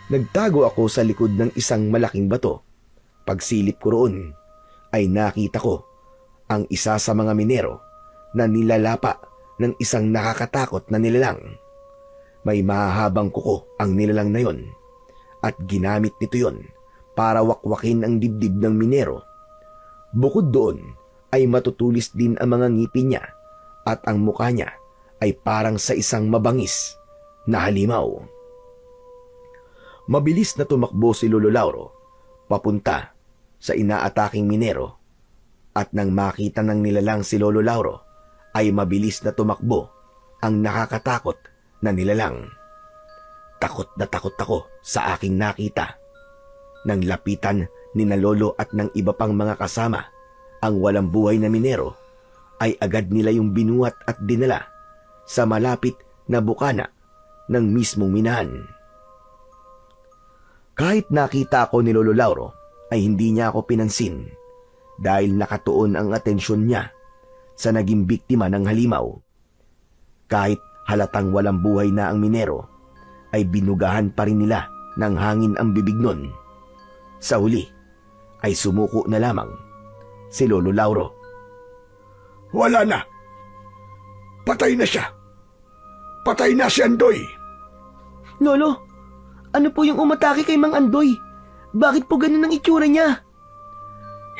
Nagtago ako sa likod ng isang malaking bato. Pagsilip ko roon, ay nakita ko ang isa sa mga minero na nilalapa ng isang nakakatakot na nilalang. May mahahabang kuko ang nilalang na yon at ginamit nito yon para wakwakin ang dibdib ng minero. Bukod doon ay matutulis din ang mga ngipin niya at ang mukha niya ay parang sa isang mabangis na halimaw. Mabilis na tumakbo si Lolo Lauro papunta sa inaataking minero at nang makita ng nilalang si Lolo Lauro ay mabilis na tumakbo ang nakakatakot na nilalang. Takot na takot ako sa aking nakita. Nang lapitan ni na Lolo at ng iba pang mga kasama ang walang buhay na minero, ay agad nila yung binuhat at dinala sa malapit na bukana ng mismong minahan. Kahit nakita ako ni Lolo Lauro, ay hindi niya ako pinansin dahil nakatuon ang atensyon niya sa naging biktima ng halimaw. Kahit halatang walang buhay na ang minero, ay binugahan pa rin nila ng hangin ang bibig nun. Sa huli, ay sumuko na lamang si Lolo Lauro. Wala na. Patay na siya. Patay na si Andoy. Lolo, ano po yung umatake kay Mang Andoy? Bakit po ganun ang itsura niya?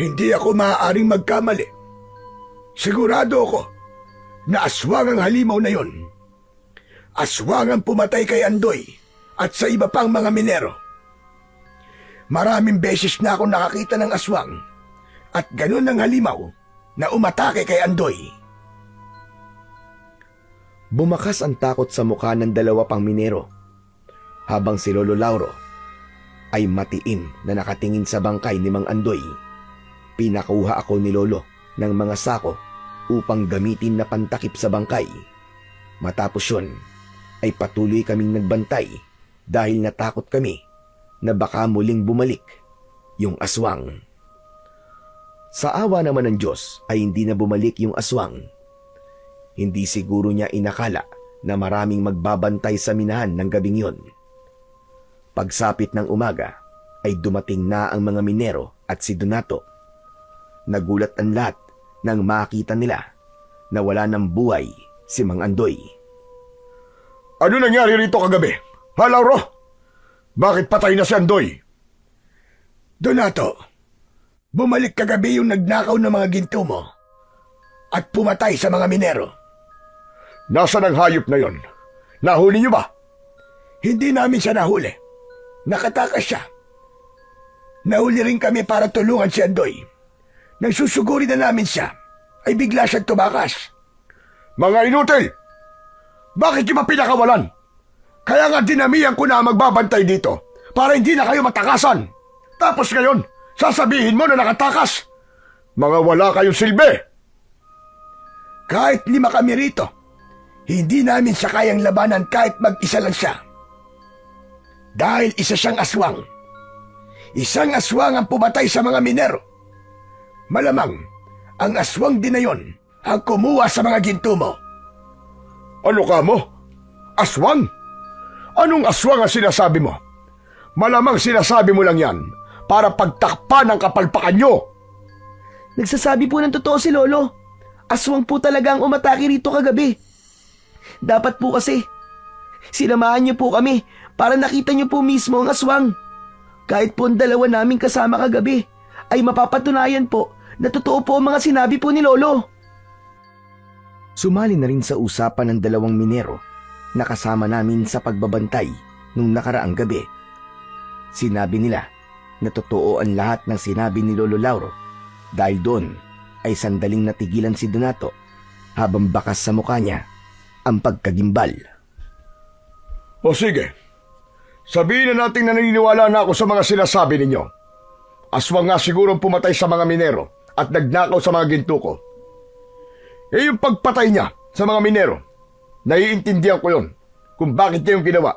Hindi ako maaaring magkamali. Sigurado ako na aswang ang halimaw na yon. Aswang ang pumatay kay Andoy at sa iba pang mga minero. Maraming beses na ako nakakita ng aswang at ganun ang halimaw na umatake kay Andoy. Bumakas ang takot sa mukha ng dalawa pang minero habang si Lolo Lauro ay matiim na nakatingin sa bangkay ni Mang Andoy. Pinakuha ako ni Lolo ng mga sako upang gamitin na pantakip sa bangkay. Matapos yun, ay patuloy kaming nagbantay dahil natakot kami na baka muling bumalik yung aswang. Sa awa naman ng Diyos ay hindi na bumalik yung aswang. Hindi siguro niya inakala na maraming magbabantay sa minahan ng gabing yun. Pagsapit ng umaga ay dumating na ang mga minero at si Donato. Nagulat ang lahat nang makita nila na wala ng buhay si Mang Andoy. Ano nangyari rito kagabi? Ha, Lauro? Bakit patay na si Andoy? Donato, bumalik kagabi yung nagnakaw ng mga ginto mo at pumatay sa mga minero. Nasaan ang hayop na yon? Nahuli niyo ba? Hindi namin siya nahuli. Nakatakas siya. Nahuli rin kami para tulungan si Andoy. Nang susuguri na namin siya, ay bigla siyang tumakas. Mga inutil! Bakit niyo pinakawalan? Kaya nga dinamihan ko na magbabantay dito para hindi na kayo matakasan. Tapos ngayon, sasabihin mo na nakatakas. Mga wala kayong silbi. Kahit 5 kami rito, hindi namin siya kayang labanan kahit mag-isa lang siya. Dahil isa siyang aswang. Isang aswang ang pumatay sa mga minero. Malamang, ang aswang din na yon ang kumuha sa mga ginto mo. Ano ka mo? Aswang? Anong aswang ang sinasabi mo? Malamang sinasabi mo lang yan para pagtakpan ang kapalpakan nyo. Nagsasabi po ng totoo si Lolo. Aswang po talaga ang umatake rito kagabi. Dapat po kasi, sinamahan niyo po kami para nakita niyo po mismo ang aswang. Kahit po ang dalawa namin kasama kagabi, ay mapapatunayan po na totoo po ang mga sinabi po ni Lolo. Sumali na rin sa usapan ng dalawang minero na kasama namin sa pagbabantay nung nakaraang gabi. Sinabi nila na totoo ang lahat ng sinabi ni Lolo Lauro dahil doon ay sandaling natigilan si Donato habang bakas sa mukha niya ang pagkagimbal. O sige, sabihin na natin na naniniwala na ako sa mga sinasabi ninyo. Aswang nga siguro pumatay sa mga minero at nagnakaw sa mga ginto ko. Eh yung pagpatay niya sa mga minero, naiintindihan ko yun kung bakit niya yung ginawa.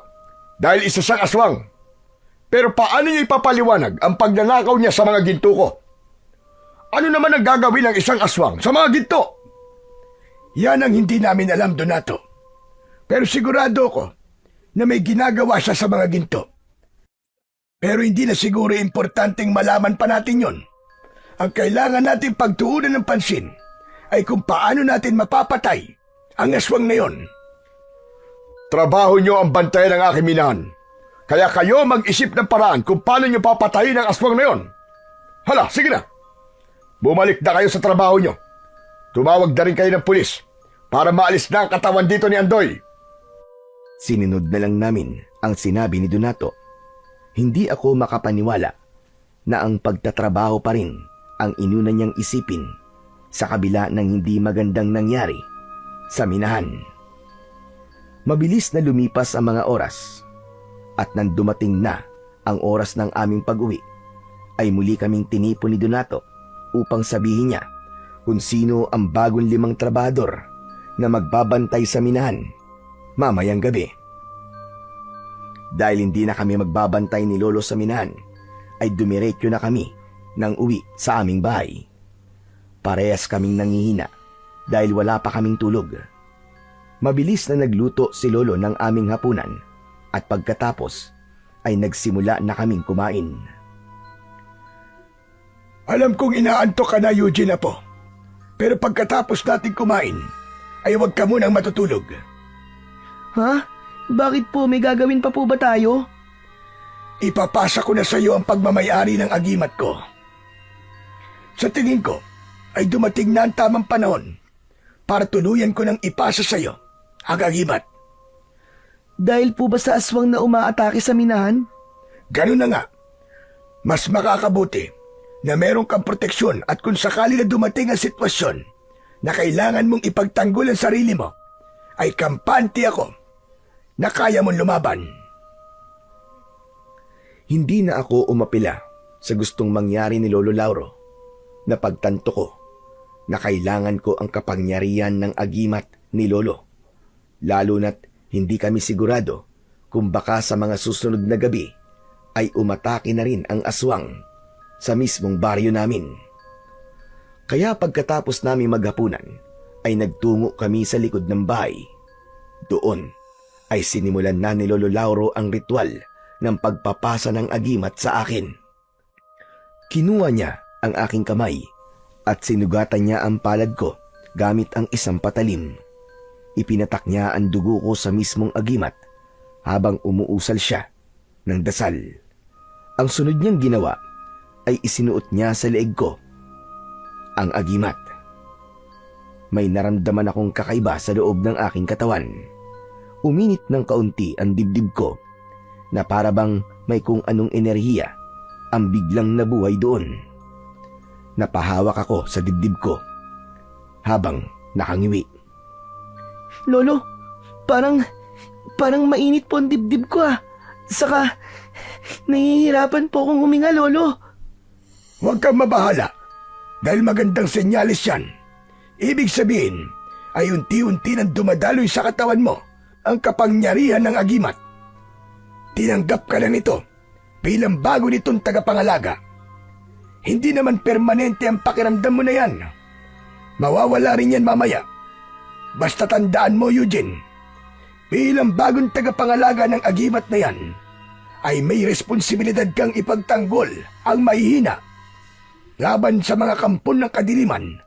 Dahil isa siyang aswang. Pero paano niya ipapaliwanag ang pagnanakaw niya sa mga ginto ko? Ano naman ang gagawin ng isang aswang sa mga ginto? Yan ang hindi namin alam, Donato. Pero sigurado ko na may ginagawa siya sa mga ginto. Pero hindi na siguro importanteng malaman pa natin yon. Ang kailangan natin pagtuunan ng pansin ay kung paano natin mapapatay ang aswang na yon. Trabaho niyo ang bantayan ng aking minahan. Kaya kayo mag-isip ng paraan kung paano niyo papatayin ang aswang na yon. Hala, sige na. Bumalik na kayo sa trabaho niyo. Tumawag na rin kayo ng pulis para maalis na ang katawan dito ni Andoy. Sinunod na lang namin ang sinabi ni Donato. Hindi ako makapaniwala na ang pagtatrabaho pa rin ang inuna niyang isipin sa kabila ng hindi magandang nangyari sa minahan. Mabilis na lumipas ang mga oras at nang dumating na ang oras ng aming pag-uwi ay muli kaming tinipon ni Donato upang sabihin niya kung sino ang bagong 5 trabahador na magbabantay sa minahan mamayang gabi. Dahil hindi na kami magbabantay ni Lolo sa minahan, ay dumiretso na kami ng uwi sa aming bahay. Parehas kaming nangihina dahil wala pa kaming tulog. Mabilis na nagluto si Lolo ng aming hapunan at pagkatapos ay nagsimula na kaming kumain. Alam kong inaantok ka na, Eugene, Apo. Pero pagkatapos natin kumain, ay huwag ka munang matutulog. Ha? Bakit po? May gagawin pa po ba tayo? Ipapasa ko na sa iyo ang pagmamayari ng agimat ko. Sa tingin ko, ay dumating na ang tamang panahon para tuluyan ko ng ipasa sa iyo ang agimat. Dahil po ba sa aswang na umaatake sa minahan? Ganun na nga. Mas makakabuti na meron kang proteksyon at kung sakali na dumating ang sitwasyon na kailangan mong ipagtanggol ang sarili mo, ay kampante ako na kaya mong lumaban. Hindi na ako umapila sa gustong mangyari ni Lolo Lauro. Napagtanto ko na kailangan ko ang kapangyarihan ng agimat ni Lolo. Lalo na't hindi kami sigurado kung baka sa mga susunod na gabi ay umatake na rin ang aswang sa mismong baryo namin. Kaya pagkatapos namin maghapunan ay nagtungo kami sa likod ng bahay. Doon ay sinimulan na ni Lolo Lauro ang ritual ng pagpapasa ng agimat sa akin. Kinuha niya ang aking kamay at sinugatan niya ang palad ko gamit ang isang patalim. Ipinatak niya ang dugo ko sa mismong agimat habang umuusal siya ng dasal. Ang sunod niyang ginawa ay isinuot niya sa leeg ko ang agimat. May naramdaman akong kakaiba sa loob ng aking katawan. Uminit ng kaunti ang dibdib ko na para bang may kung anong enerhiya ang biglang nabuhay doon. Napahawak ako sa dibdib ko habang nakangiwi. Lolo, parang mainit po ang dibdib ko ah. Saka, nahihirapan po akong huminga, Lolo. Huwag kang mabahala dahil magandang senyalis yan. Ibig sabihin ay unti-unti nang dumadaloy sa katawan mo ang kapangyarihan ng agimat. Tinanggap ka na nito bilang bago nitong tagapangalaga. Hindi naman permanente ang pakiramdam mo na yan. Mawawala rin yan mamaya. Basta tandaan mo, Eugene, bilang bagong tagapangalaga ng agimat na yan, ay may responsibilidad kang ipagtanggol ang mahihina laban sa mga kampon ng kadiliman,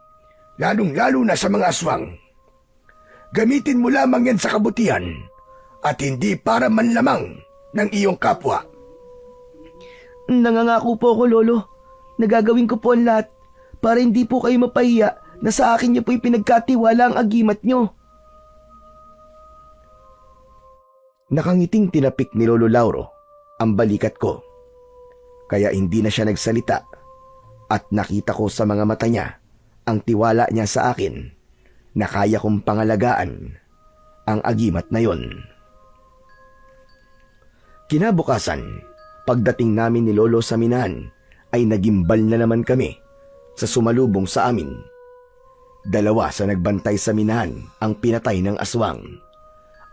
lalong-lalo na sa mga aswang. Gamitin mo lamang yan sa kabutihan at hindi para manlamang ng iyong kapwa. Nangangako po ako, Lolo. Nagagawin ko po ang lahat para hindi po kayo mapahiya na sa akin niyo po ipinagkatiwala ang agimat niyo. Nakangiting tinapik ni Lolo Lauro ang balikat ko. Kaya hindi na siya nagsalita at nakita ko sa mga mata niya ang tiwala niya sa akin na kaya kong pangalagaan ang agimat na yon. Kinabukasan, pagdating namin ni Lolo sa minahan ay nagimbal na naman kami sa sumalubong sa amin. 2 sa nagbantay sa minahan ang pinatay ng aswang.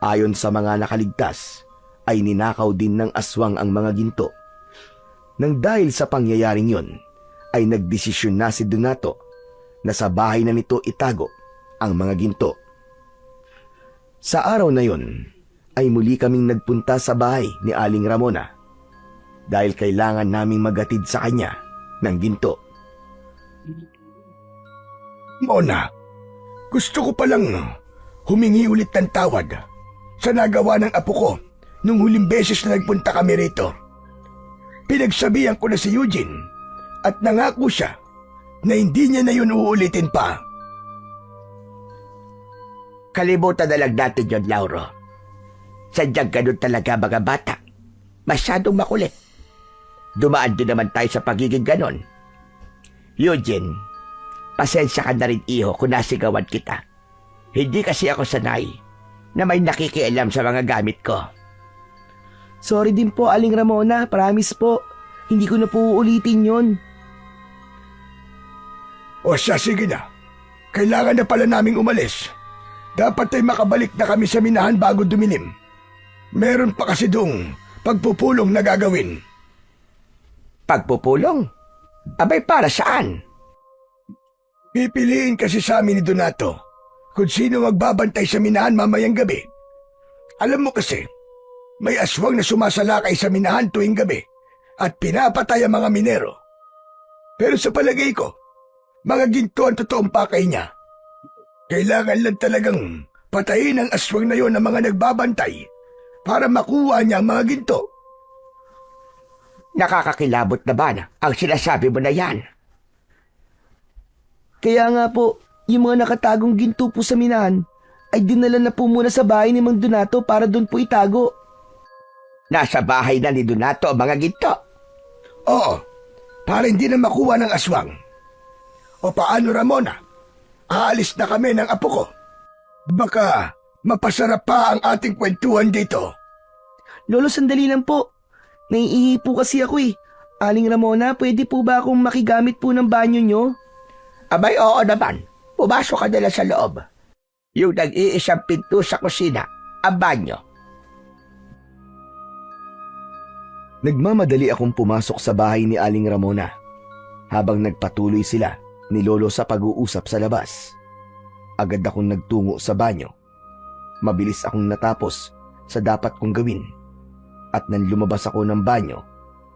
Ayon sa mga nakaligtas, ay ninakaw din ng aswang ang mga ginto. Nang dahil sa pangyayaring yon, ay nagdesisyon na si Donato na sa bahay na nito itago ang mga ginto. Sa araw na yon, ay muli kaming nagpunta sa bahay ni Aling Ramona dahil kailangan naming maghatid sa kanya ng ginto. Mona, gusto ko palang humingi ulit ng tawad sa nagawa ng apo ko nung huling beses na nagpunta kami rito. Pinagsabihan ko na si Eugene at nangako siya na hindi niya na yun uulitin pa. Kalimutan na lang natin yun, Lauro. Sadyang ganun talaga mga bata. Masyadong makulit. Dumaan din naman tayo sa pagiging ganon. Eugene, pasensya ka na rin, iho, kung nasigawan kita. Hindi kasi ako sanay na may nakikialam sa mga gamit ko. Sorry din po, Aling Ramona. Promise po. Hindi ko na po uulitin yon. O siya, sige na. Kailangan na pala naming umalis. Dapat ay makabalik na kami sa minahan bago dumilim. Meron pa kasi doong pagpupulong na gagawin. Pagpupulong? Abay, para saan? Pipiliin kasi sa amin ni Donato kung sino magbabantay sa minahan mamayang gabi. Alam mo kasi, may aswang na sumasalakay sa minahan tuwing gabi at pinapatay ang mga minero. Pero sa palagay ko, mga ginto ang totoong pakay niya. Kailangan lang talagang patayin ang aswang na yon ng mga nagbabantay para makuha niya ang mga ginto. Nakakakilabot na ba ang sinasabi mo na yan? Kaya nga po, yung mga nakatagong ginto po sa minahan ay dinala na po muna sa bahay ni Mang Donato para doon po itago. Nasa bahay na ni Donato ang mga ginto. Oo, para hindi na makuha ng aswang. O paano, Ramona? Aalis na kami ng apo ko. Baka mapasarap pa ang ating kwentuhan dito. Lolo, sandali lang po. Naiihi po kasi ako eh. Aling Ramona, pwede po ba akong makigamit po ng banyo nyo? Abay, oo naman. Pumasok ka nila sa loob. Yung nag-iisang pinto sa kusina, ang banyo. Nagmamadali akong pumasok sa bahay ni Aling Ramona habang nagpatuloy sila ni Lolo sa pag-uusap sa labas. Agad akong nagtungo sa banyo. Mabilis akong natapos sa dapat kong gawin. At nang lumabas ako ng banyo,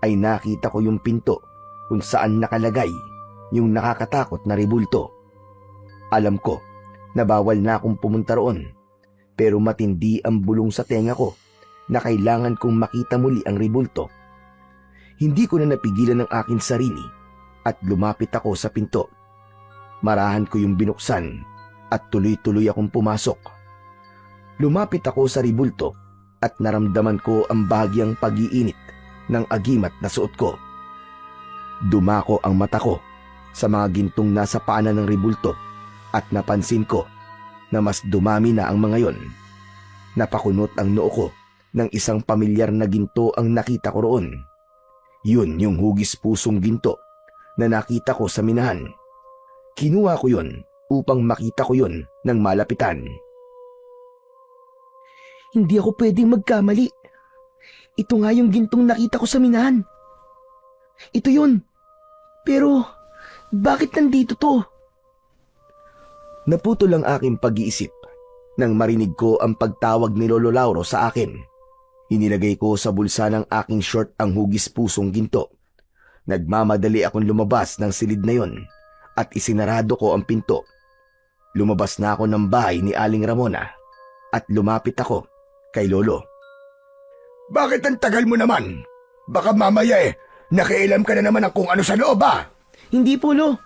ay nakita ko yung pinto kung saan nakalagay yung nakakatakot na rebulto. Alam ko na bawal na akong pumunta roon, pero matindi ang bulong sa tenga ko na kailangan kong makita muli ang rebulto. Hindi ko na napigilan ang aking sarili at lumapit ako sa pinto. Marahan ko yung binuksan at tuloy-tuloy akong pumasok. Lumapit ako sa rebulto at naramdaman ko ang bahagyang pag-iinit ng agimat na suot ko. Dumako ang mata ko sa mga gintong nasa paanan ng rebulto at napansin ko na mas dumami na ang mga yon. Napakunot ang noo ko ng isang pamilyar na ginto ang nakita ko roon. Yun yung hugis pusong ginto na nakita ko sa minahan. Kinuha ko yun upang makita ko yun ng malapitan. Hindi ako pwedeng magkamali. Ito nga yung gintong nakita ko sa minahan. Ito yun. Pero, bakit nandito to? Naputol ang aking pag-iisip nang marinig ko ang pagtawag ni Lolo Lauro sa akin. Inilagay ko sa bulsa ng aking short ang hugis pusong ginto. Nagmamadali akong lumabas ng silid na yon at isinarado ko ang pinto. Lumabas na ako ng bahay ni Aling Ramona at lumapit ako kay Lolo. Bakit ang tagal mo naman? Baka mamaya Nakialam ka na naman ang kung ano sa loob ah. Hindi po, Lo.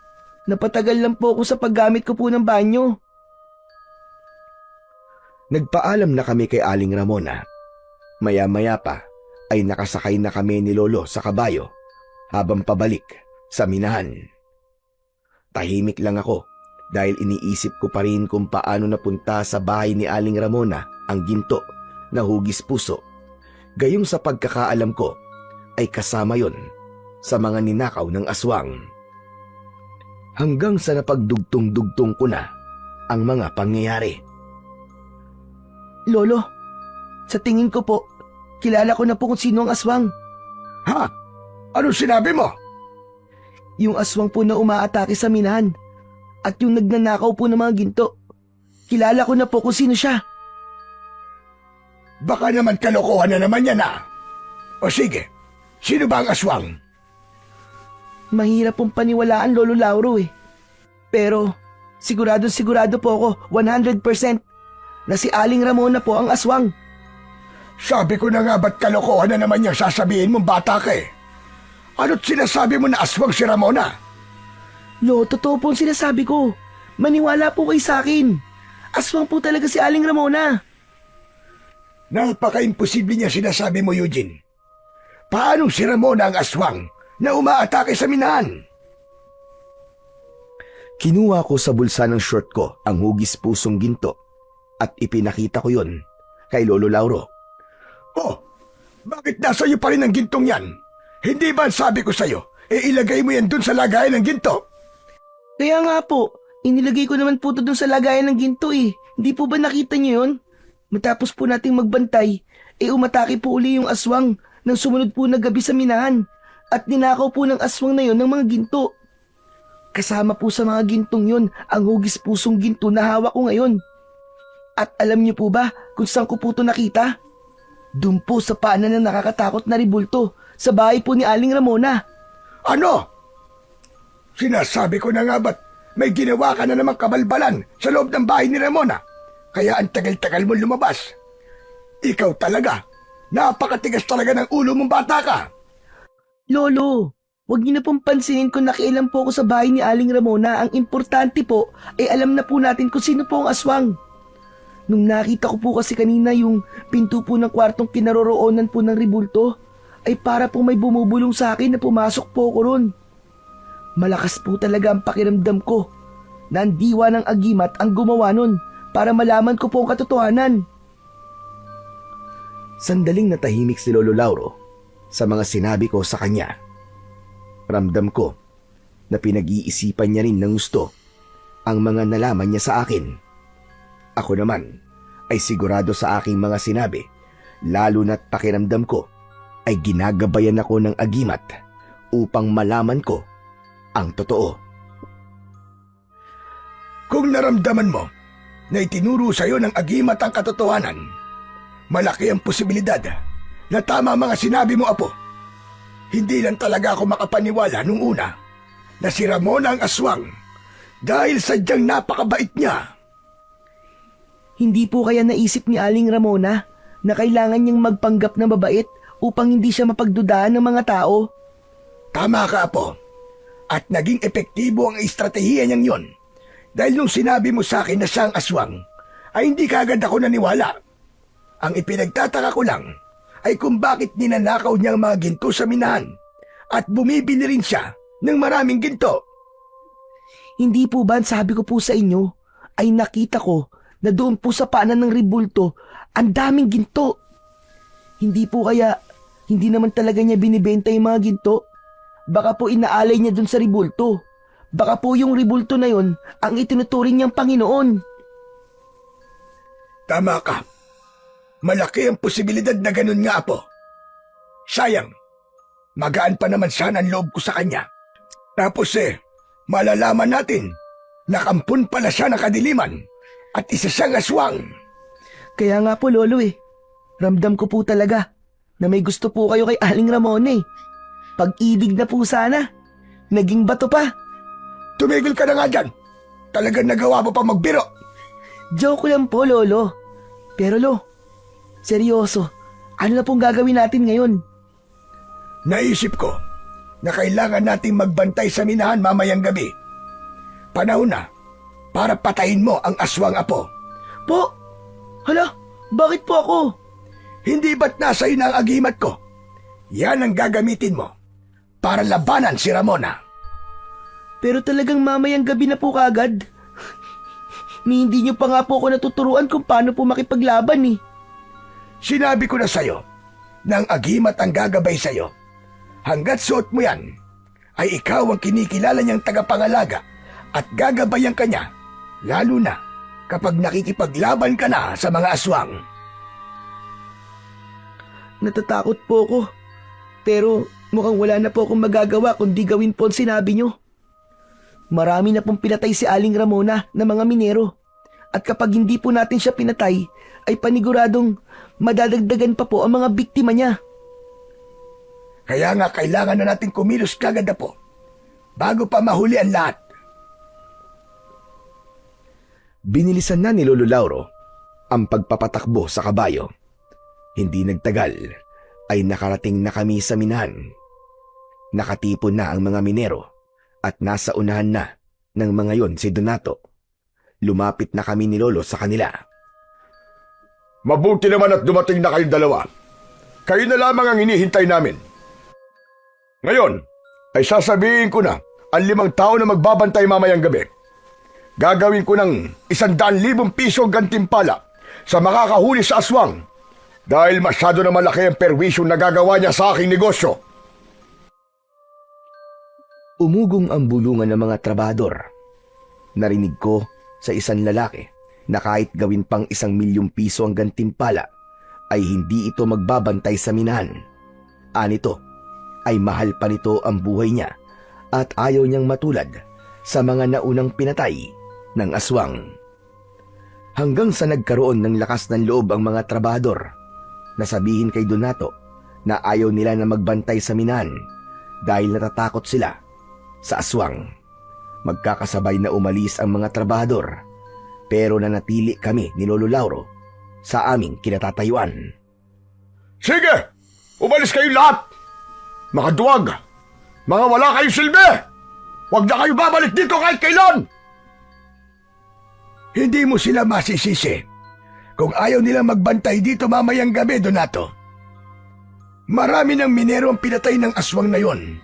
Napatagal lang po ako sa paggamit ko po ng banyo. Nagpaalam na kami kay Aling Ramona. Maya-maya pa ay nakasakay na kami ni Lolo sa kabayo habang pabalik sa minahan. Tahimik lang ako dahil iniisip ko pa rin kung paano napunta sa bahay ni Aling Ramona ang ginto na hugis puso. Gayong sa pagkakaalam ko ay kasama yon sa mga ninakaw ng aswang. Hanggang sa napagdugtong-dugtong ko na ang mga pangyayari. Lolo, sa tingin ko po, kilala ko na po kung sino ang aswang. Ha? Anong sinabi mo? Yung aswang po na umaatake sa minahan at yung nagnanakaw po ng mga ginto. Kilala ko na po kung sino siya. Baka naman kalokohan na naman yan ah. O sige, sino ba ang aswang? Mahirap pong paniwalaan, Lolo Lauro eh. Pero sigurado po ako 100% na si Aling Ramona po ang aswang. Sabi ko na nga ba't kalokohan na naman yung sasabihin mong bata ka eh. Ano't sinasabi mo na aswang si Ramona? Lo, totoo po ang sinasabi ko. Maniwala po kayo sa akin. Aswang po talaga si Aling Ramona. Napaka-imposible niya sinasabi mo, Eugene. Paanong si Ramona ang aswang na umaatake sa minahan? Kinuha ko sa bulsa ng short ko ang hugis pusong ginto at ipinakita ko yon kay Lolo Lauro. Oh, bakit nasa iyo pa rin ang gintong yan? Hindi ba sabi ko sa'yo, ilagay mo yan dun sa lagayan ng ginto? Kaya nga po, inilagay ko naman po ito dun sa lagayan ng ginto eh. Hindi po ba nakita niyo yun? Matapos po nating magbantay, umatake po uli yung aswang nang sumunod po na gabi sa minahan at ninakaw po ng aswang na yon ng mga ginto. Kasama po sa mga gintong yon ang hugis pusong ginto na hawak ko ngayon. At alam niyo po ba kung saan ko po ito nakita? Doon po sa paanan ng nakakatakot na ribulto sa bahay po ni Aling Ramona. Ano? Sinasabi ko na nga ba't may ginawa ka na namang kabalbalan sa loob ng bahay ni Ramona? Kaya ang tagal-tagal mo lumabas. Ikaw talaga, napakatigas talaga ng ulo mong bata ka. Lolo, wag niyo na pong pansinin kung nakialam po ako sa bahay ni Aling Ramona. Ang importante po ay alam na po natin kung sino po ang aswang. Nung nakita ko po kasi kanina yung pinto po ng kwartong kinaroroonan po ng ribulto, ay para po may bumubulong sa akin na pumasok po ko ron. Malakas po talaga ang pakiramdam ko na ang diwa ng agimat ang gumawa nun para malaman ko po ang katotohanan. Sandaling natahimik si Lolo Lauro sa mga sinabi ko sa kanya. Ramdam ko na pinag-iisipan niya rin ng gusto ang mga nalaman niya sa akin. Ako naman ay sigurado sa aking mga sinabi, lalo na't pakiramdam ko ay ginagabayan ako ng agimat upang malaman ko ang totoo. Kung naramdaman mo na itinuro sa iyo ng agimat ang katotohanan, malaki ang posibilidad na tama mga sinabi mo, Apo. Hindi lang talaga ako makapaniwala nung una na si Ramona ang aswang dahil sadyang napakabait niya. Hindi po kaya naisip ni Aling Ramona na kailangan niyang magpanggap na mabait upang hindi siya mapagdudaan ng mga tao? Tama ka, Apo. At naging epektibo ang estratehiya niyang yon. Dahil nung sinabi mo sa akin na siya ang aswang, ay hindi kaagad ako naniwala. Ang ipinagtataka ko lang ay kung bakit ninanakaw niya ang mga ginto sa minahan at bumibili rin siya ng maraming ginto. Hindi po ba sabi ko po sa inyo ay nakita ko na doon po sa paanan ng ribulto ang daming ginto. Hindi po kaya hindi naman talaga niya binibenta yung mga ginto. Baka po inaalay niya doon sa ribulto. Baka po yung ribulto na yon ang itinuturing niyang Panginoon. Tama ka. Malaki ang posibilidad na ganun nga, Apo. Sayang, magaan pa naman sana ang loob ko sa kanya. Tapos malalaman natin na kampun pala siya ng kadiliman at isa siyang aswang. Kaya nga po, Lolo ramdam ko po talaga na may gusto po kayo kay Aling Ramona Pag-ibig na po sana. Naging bato pa. Tumigil ka na nga dyan. Talagang nagawa mo pa magbiro. Joke lang po, Lolo. Pero seryoso, ano na pong gagawin natin ngayon? Naisip ko, na kailangan nating magbantay sa minahan mamayang gabi. Panahon na para patayin mo ang aswang apo. Po? Hala, bakit po ako? Hindi ba't nasa iyo na ang agimat ko? Yan ang gagamitin mo para labanan si Ramona. Pero talagang mamayang gabi na po kagad. Ni hindi niyo pa nga po ako natuturuan kung paano po makipaglaban eh. Sinabi ko na sa'yo na ang agimat ang gagabay sa'yo. Hanggat suot mo yan, ay ikaw ang kinikilala niyang tagapangalaga at gagabayan ka niya, lalo na kapag nakikipaglaban ka na sa mga aswang. Natatakot po ako. Pero mukhang wala na po akong magagawa kundi gawin po ang sinabi niyo. Marami na pong pinatay si Aling Ramona na mga minero. At kapag hindi po natin siya pinatay, ay paniguradong madadagdagan pa po ang mga biktima niya. Kaya nga kailangan na natin kumilos kagad na po, bago pa mahuli ang lahat. Binilisan na ni Lolo Lauro ang pagpapatakbo sa kabayo. Hindi nagtagal ay nakarating na kami sa minahan. Nakatipon na ang mga minero at nasa unahan na ng mga yon si Donato. Lumapit na kami ni Lolo sa kanila. Mabuti naman at dumating na kayong dalawa. Kayo na lamang ang hinihintay namin. Ngayon, ay sasabihin ko na ang 5 tao na magbabantay mamayang gabi. Gagawin ko ng 100,000 piso gantimpala sa makakahuli sa aswang dahil masyado na malaki ang perwisyong nagagawa niya sa aking negosyo. Umugong ang bulungan ng mga trabador. Narinig ko sa isang lalaki na kahit gawin pang 1,000,000 piso ang gantimpala ay hindi ito magbabantay sa minahan. Anito ay mahal pa nito ang buhay niya at ayaw niyang matulad sa mga naunang pinatay ng aswang. Hanggang sa nagkaroon ng lakas ng loob ang mga trabador na sabihin kay Donato na ayaw nila na magbantay sa minahan dahil natatakot sila sa aswang. Magkakasabay na umalis ang mga trabador pero nanatili kami ni Lolo Lauro sa aming kinatatayuan. Sige! Umalis kayo lahat! Mga duwag! Mga wala kayong silbi! Huwag na kayo babalik dito kahit kailan! Hindi mo sila masisisi kung ayaw nilang magbantay dito mamayang gabi, Donato. Marami ng minero ang pinatay ng aswang na yon.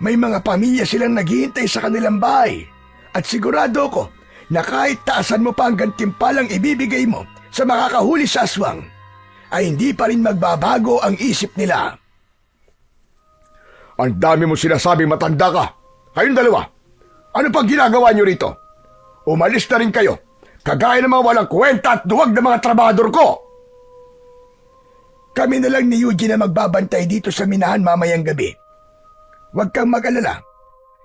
May mga pamilya silang naghihintay sa kanilang bahay at sigurado ko na kahit taasan mo pa ang gantimpalang ibibigay mo sa makakahuli sa aswang, ay hindi pa rin magbabago ang isip nila. Ang dami mo sinasabing matanda ka. Kayong dalawa, ano pang ginagawa niyo rito? Umalis na rin kayo, kagaya ng mga walang kwenta at duwag na mga trabador ko. Kami na lang ni Eugene na magbabantay dito sa minahan mamayang gabi. Huwag kang mag-alala,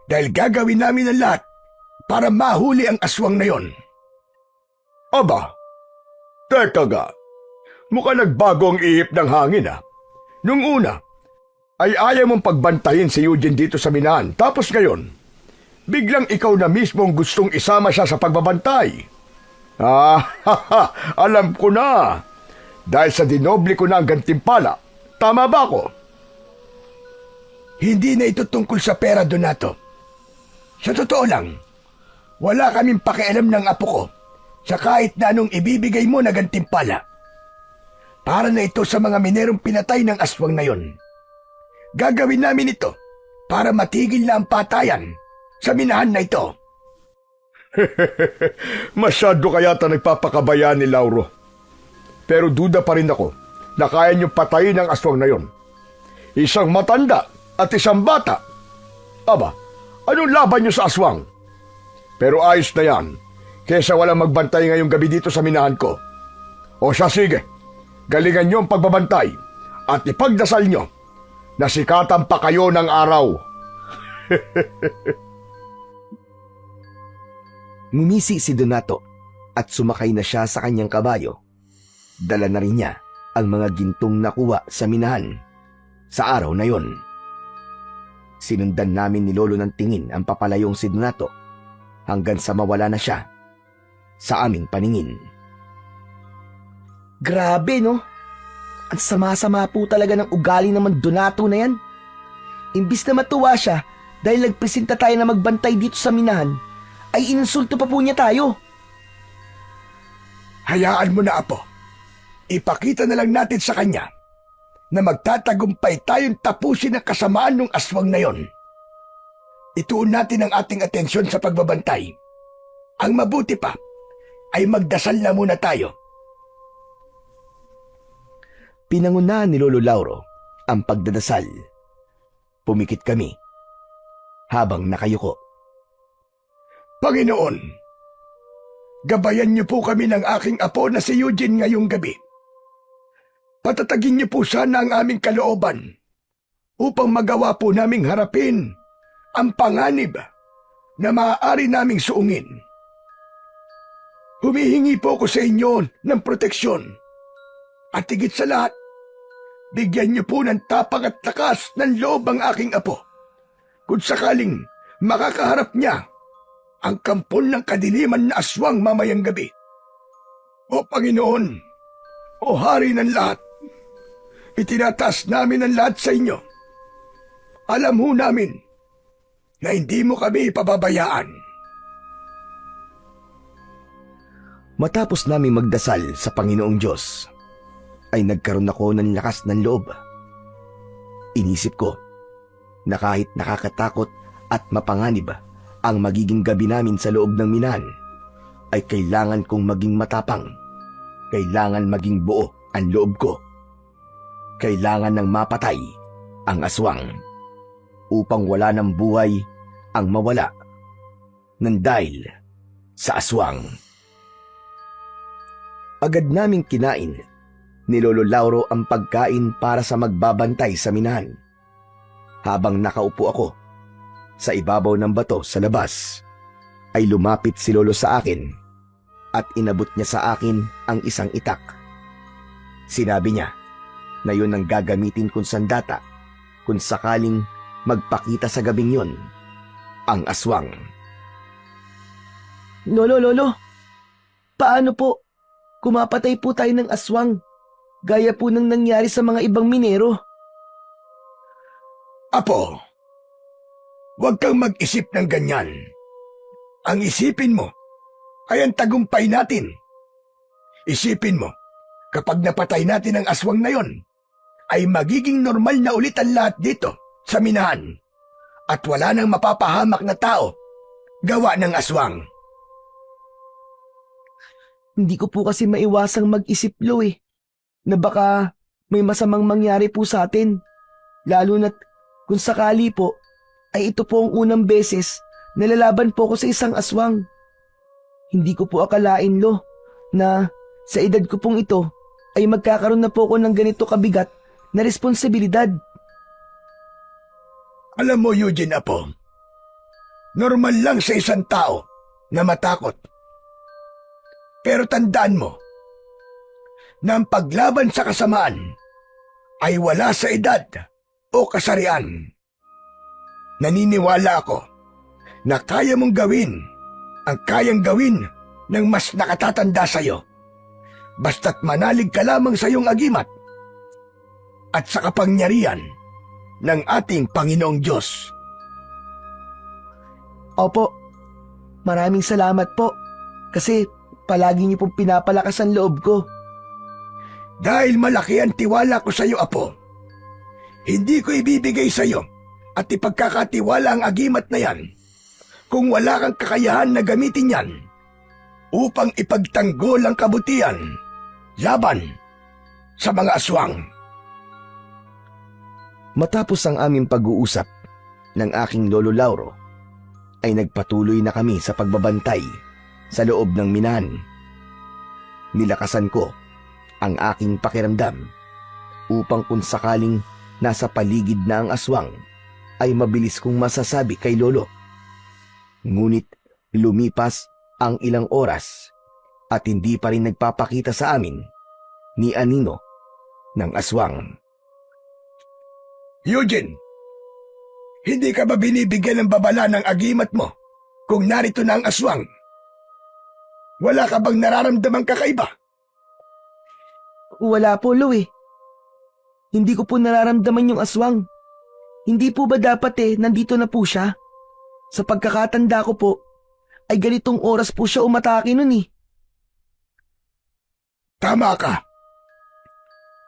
dahil gagawin namin ang lahat para mahuli ang aswang na yon. Aba, teka ga, mukhang nagbago ang ihip ng hangin ah. Nung una, ay ayaw mong pagbantayin si Eugene dito sa minahan, tapos ngayon, biglang ikaw na mismo ang gustong isama siya sa pagbabantay. Alam ko na. Dahil sa dinoble ko na ang gantimpala, tama ba ako? Hindi na ito tungkol sa pera, Donato. Sa totoo lang, wala kaming pakialam ng apo ko sa kahit na anong ibibigay mo na gantimpala. Para na ito sa mga minerong pinatay ng aswang na yon. Gagawin namin ito para matigil na ang patayan sa minahan na ito. Masyado kayata nagpapakabaya ni Lauro. Pero duda pa rin ako na kaya niyong patayin ang aswang na yon. Isang matanda at isang bata. Aba, anong laban niyo sa aswang? Pero ayos na yan, kesa walang magbantay ngayong gabi dito sa minahan ko. O siya sige, galingan niyo ang pagbabantay at ipagdasal niyo na sikatan pa kayo ng araw. Ngumisi si Donato at sumakay na siya sa kanyang kabayo. Dala na rin niya ang mga gintong nakuha sa minahan sa araw na yon. Sinundan namin ni Lolo ng tingin ang papalayong si Donato hanggang sa mawala na siya sa aming paningin. Grabe no? Ang sama-sama po talaga ng ugali naman Donato na yan. Imbis na matuwa siya dahil nagpresenta tayo na magbantay dito sa minahan, ay insulto pa po niya tayo. Hayaan mo na, Apo. Ipakita na lang natin sa kanya na magtatagumpay tayong tapusin ang kasamaan ng aswang na yon. Ituon natin ang ating atensyon sa pagbabantay. Ang mabuti pa ay magdasal na muna tayo. Pinangunahan ni Lolo Lauro ang pagdadasal. Pumikit kami habang nakayuko. Panginoon, gabayan niyo po kami ng aking apo na si Eugene ngayong gabi. Patatagin niyo po sana ang aming kalooban upang magawa po naming harapin ang panganib na maaari naming suungin. Humihingi po ako sa inyo ng proteksyon at higit sa lahat, bigyan niyo po ng tapang at lakas ng loob ang aking apo kung sakaling makakaharap niya ang kampon ng kadiliman na aswang mamayang gabi. O Panginoon, o Hari ng lahat, itinataas namin ang lahat sa inyo. Alam ho namin na hindi mo kami pababayaan. Matapos namin magdasal sa Panginoong Diyos, ay nagkaroon ako ng lakas ng loob. Inisip ko na kahit nakakatakot at mapanganib ang magiging gabi namin sa loob ng minahan, ay kailangan kong maging matapang. Kailangan maging buo ang loob ko. Kailangan ng mapatay ang aswang upang wala ng buhay ang mawala ng dahil sa aswang. Agad naming kinain ni Lolo Lauro ang pagkain para sa magbabantay sa minahan. Habang nakaupo ako sa ibabaw ng bato sa labas, ay lumapit si Lolo sa akin at inabot niya sa akin ang isang itak. Sinabi niya na yun ang gagamitin kong sandata kung sakaling magpakita sa gabing yun ang aswang. Lolo, paano po? Kumapatay po tayo ng aswang, gaya po ng nangyari sa mga ibang minero. Apo, huwag kang mag-isip ng ganyan. Ang isipin mo ay ang tagumpay natin. Isipin mo, kapag napatay natin ang aswang na yon, ay magiging normal na ulit ang lahat dito sa minahan at wala nang mapapahamak na tao gawa ng aswang. Hindi ko po kasi maiwasang mag-isip, Lo, na baka may masamang mangyari po sa atin. Lalo na't kung sakali po, ay ito po ang unang beses na lalaban po ko sa isang aswang. Hindi ko po akalain, Lo, na sa edad ko pong ito ay magkakaroon na po ko ng ganito kabigat na responsibilidad. Alam mo, Eugene, Apo, normal lang sa isang tao na matakot. Pero tandaan mo na ang paglaban sa kasamaan ay wala sa edad o kasarian. Naniniwala ako na kaya mong gawin ang kayang gawin ng mas nakatatanda sa iyo, basta't manalig ka lamang sa iyong agimat at sa kapangyarihan ng ating Panginoong Diyos. Opo, maraming salamat po kasi palagi niyo pong pinapalakas ang loob ko. Dahil malaki ang tiwala ko sa iyo, Apo, hindi ko ibibigay sa iyo at ipagkakatiwala ang agimat na yan kung wala kang kakayahan na gamitin yan upang ipagtanggol ang kabutihan laban sa mga aswang. Matapos ang aming pag-uusap ng aking Lolo Lauro, ay nagpatuloy na kami sa pagbabantay sa loob ng minahan. Nilakasan ko ang aking pakiramdam upang kung sakaling nasa paligid na ang aswang, ay mabilis kong masasabi kay Lolo. Ngunit lumipas ang ilang oras at hindi pa rin nagpapakita sa amin ni anino ng aswang. Eugene, hindi ka ba binibigyan ng babala ng agimat mo kung narito na ang aswang? Wala ka bang nararamdamang kakaiba? Wala po, Lo. Hindi ko po nararamdaman yung aswang. Hindi po ba dapat nandito na po siya? Sa pagkakatanda ko po, ay ganitong oras po siya umatake nun eh. Tama ka.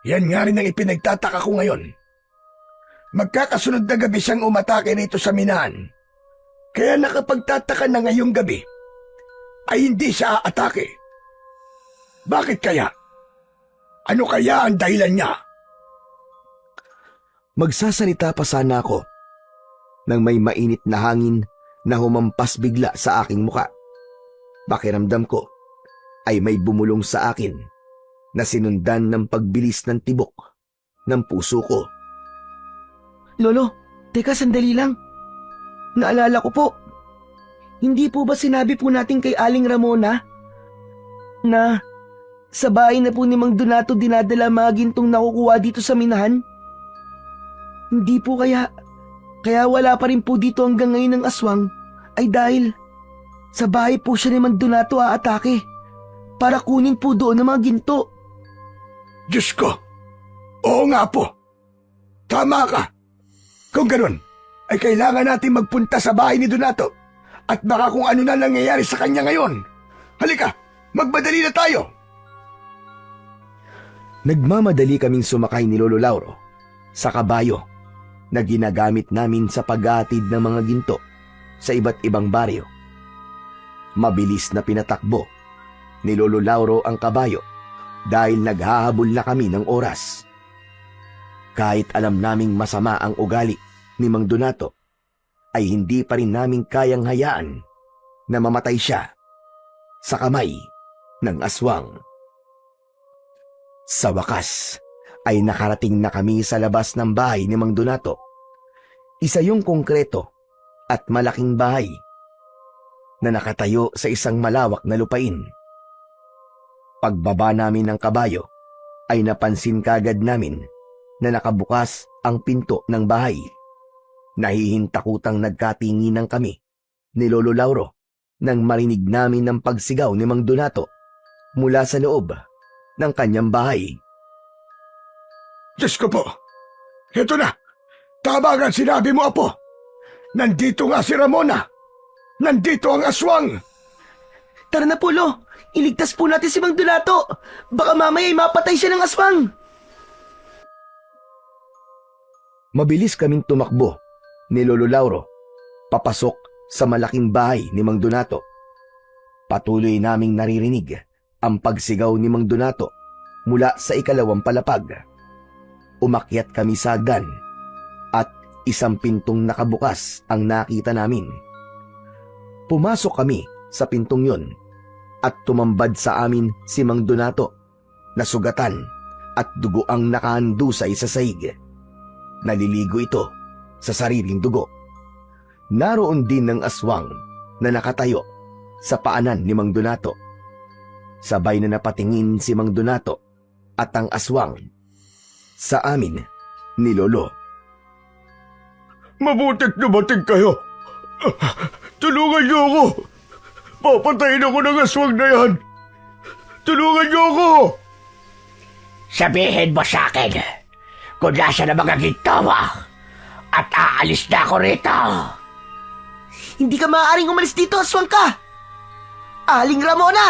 Yan nga rin ang ipinagtataka ko ngayon. Magkakasunod na gabi siyang umatake rito sa minahan. Kaya nakapagtataka na ngayong gabi ay hindi siya aatake. Bakit kaya? Ano kaya ang dahilan niya? Magsasalita pa sana ako nang may mainit na hangin na humampas bigla sa aking muka. Pakiramdam ko ay may bumulong sa akin na sinundan ng pagbilis ng tibok ng puso ko. Lolo, teka sandali lang. Naalala ko po. Hindi po ba sinabi po natin kay Aling Ramona na sa bahay na po ni Mang Donato dinadala mga gintong nakukuha dito sa minahan? Hindi po kaya wala pa rin po dito hanggang ngayon ng aswang ay dahil sa bahay po siya ni Mang Donato aatake para kunin po doon ang mga ginto. Diyos ko! Oo nga po. Tama ka. Kung ganun, ay kailangan natin magpunta sa bahay ni Donato at baka kung ano na nangyayari sa kanya ngayon. Halika, magmadali na tayo. Nagmamadali kaming sumakay ni Lolo Lauro sa kabayo na ginagamit namin sa paghahatid ng mga ginto sa iba't ibang baryo. Mabilis na pinatakbo ni Lolo Lauro ang kabayo dahil naghahabol na kami ng oras. Kahit alam naming masama ang ugali ni Mang Donato, ay hindi pa rin namin kayang hayaan na mamatay siya sa kamay ng aswang. Sa wakas, ay nakarating na kami sa labas ng bahay ni Mang Donato. Isa yung konkreto at malaking bahay na nakatayo sa isang malawak na lupain. Pagbaba namin ng kabayo, ay napansin kagad namin na nakabukas ang pinto ng bahay. Nahihintakutang nagkatinginan kami ni Lolo Lauro nang marinig namin ng pagsigaw ni Mang Donato mula sa loob ng kanyang bahay. Diyos ko po! Ito na! Tama nga sinabi mo, Apo! Nandito nga si Ramona! Nandito ang aswang! Tara na po, Lo! Iligtas po natin si Mang Donato! Baka mamaya ay mapatay siya ng aswang! Mabilis kaming tumakbo ni Lolo Lauro papasok sa malaking bahay ni Mang Donato. Patuloy naming naririnig ang pagsigaw ni Mang Donato mula sa ikalawang palapag. Umakyat kami sa hagdan at isang pintong nakabukas ang nakita namin. Pumasok kami sa pintong yon at tumambad sa amin si Mang Donato na sugatan at dugo ang nakahandusay sa sahig. Naliligo ito sa sariling dugo. Naroon din ng aswang na nakatayo sa paanan ni Mang Donato. Sabay na napatingin si Mang Donato at ang aswang sa amin ni Lolo. Mabuti't dumating kayo. Tulungan niyo ako. Papatayin ako ng aswang na yan. Tulungan niyo ako. Sabihin mo sa akin kung nasa na mga ginto mo at aalis na ako rito. Hindi ka maaaring umalis dito, aswang ka! Aling Ramona!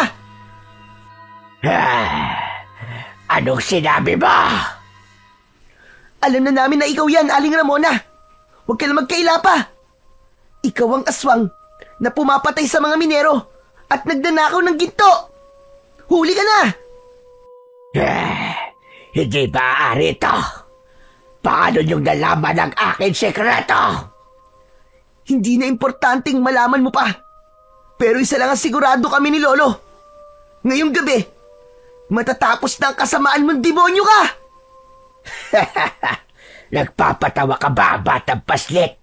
Anong sinabi mo? Alam na namin na ikaw yan, Aling Ramona. Huwag ka na magkaila pa. Ikaw ang aswang na pumapatay sa mga minero at nagdanakaw ng ginto. Huli ka na! Hindi maaari ito. Paano niyong nalaman ang aking sekreto? Hindi na importanteng malaman mo pa. Pero isa lang ang sigurado kami ni Lolo. Ngayong gabi, matatapos na ang kasamaan mong demonyo ka! Nagpapatawa ka ba, batang paslit?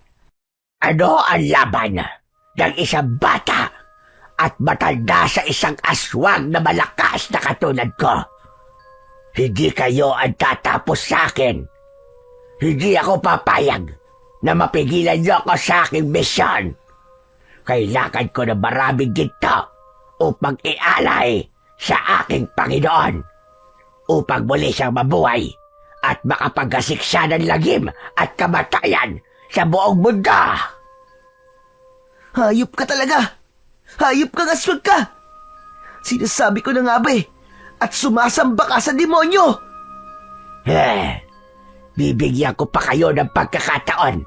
Ano ang laban ng isang bata at matanda sa isang aswang na malakas na katulad ko? Hindi kayo ang tatapos sa akin. Hindi ako papayag na mapigilan niyo ako sa aking misyon. Kailangan ko ng maraming ginto upang ialay sa aking Panginoon, upang muli siyang mabuhay at makapagkasiksa ng lagim at kamatayan sa buong mundo. Hayop ka talaga! Hayop kang aswang ka! Sinasabi ko na nga ba at sumasamba ka sa demonyo! Bibigyan ko pa kayo ng pagkakataon.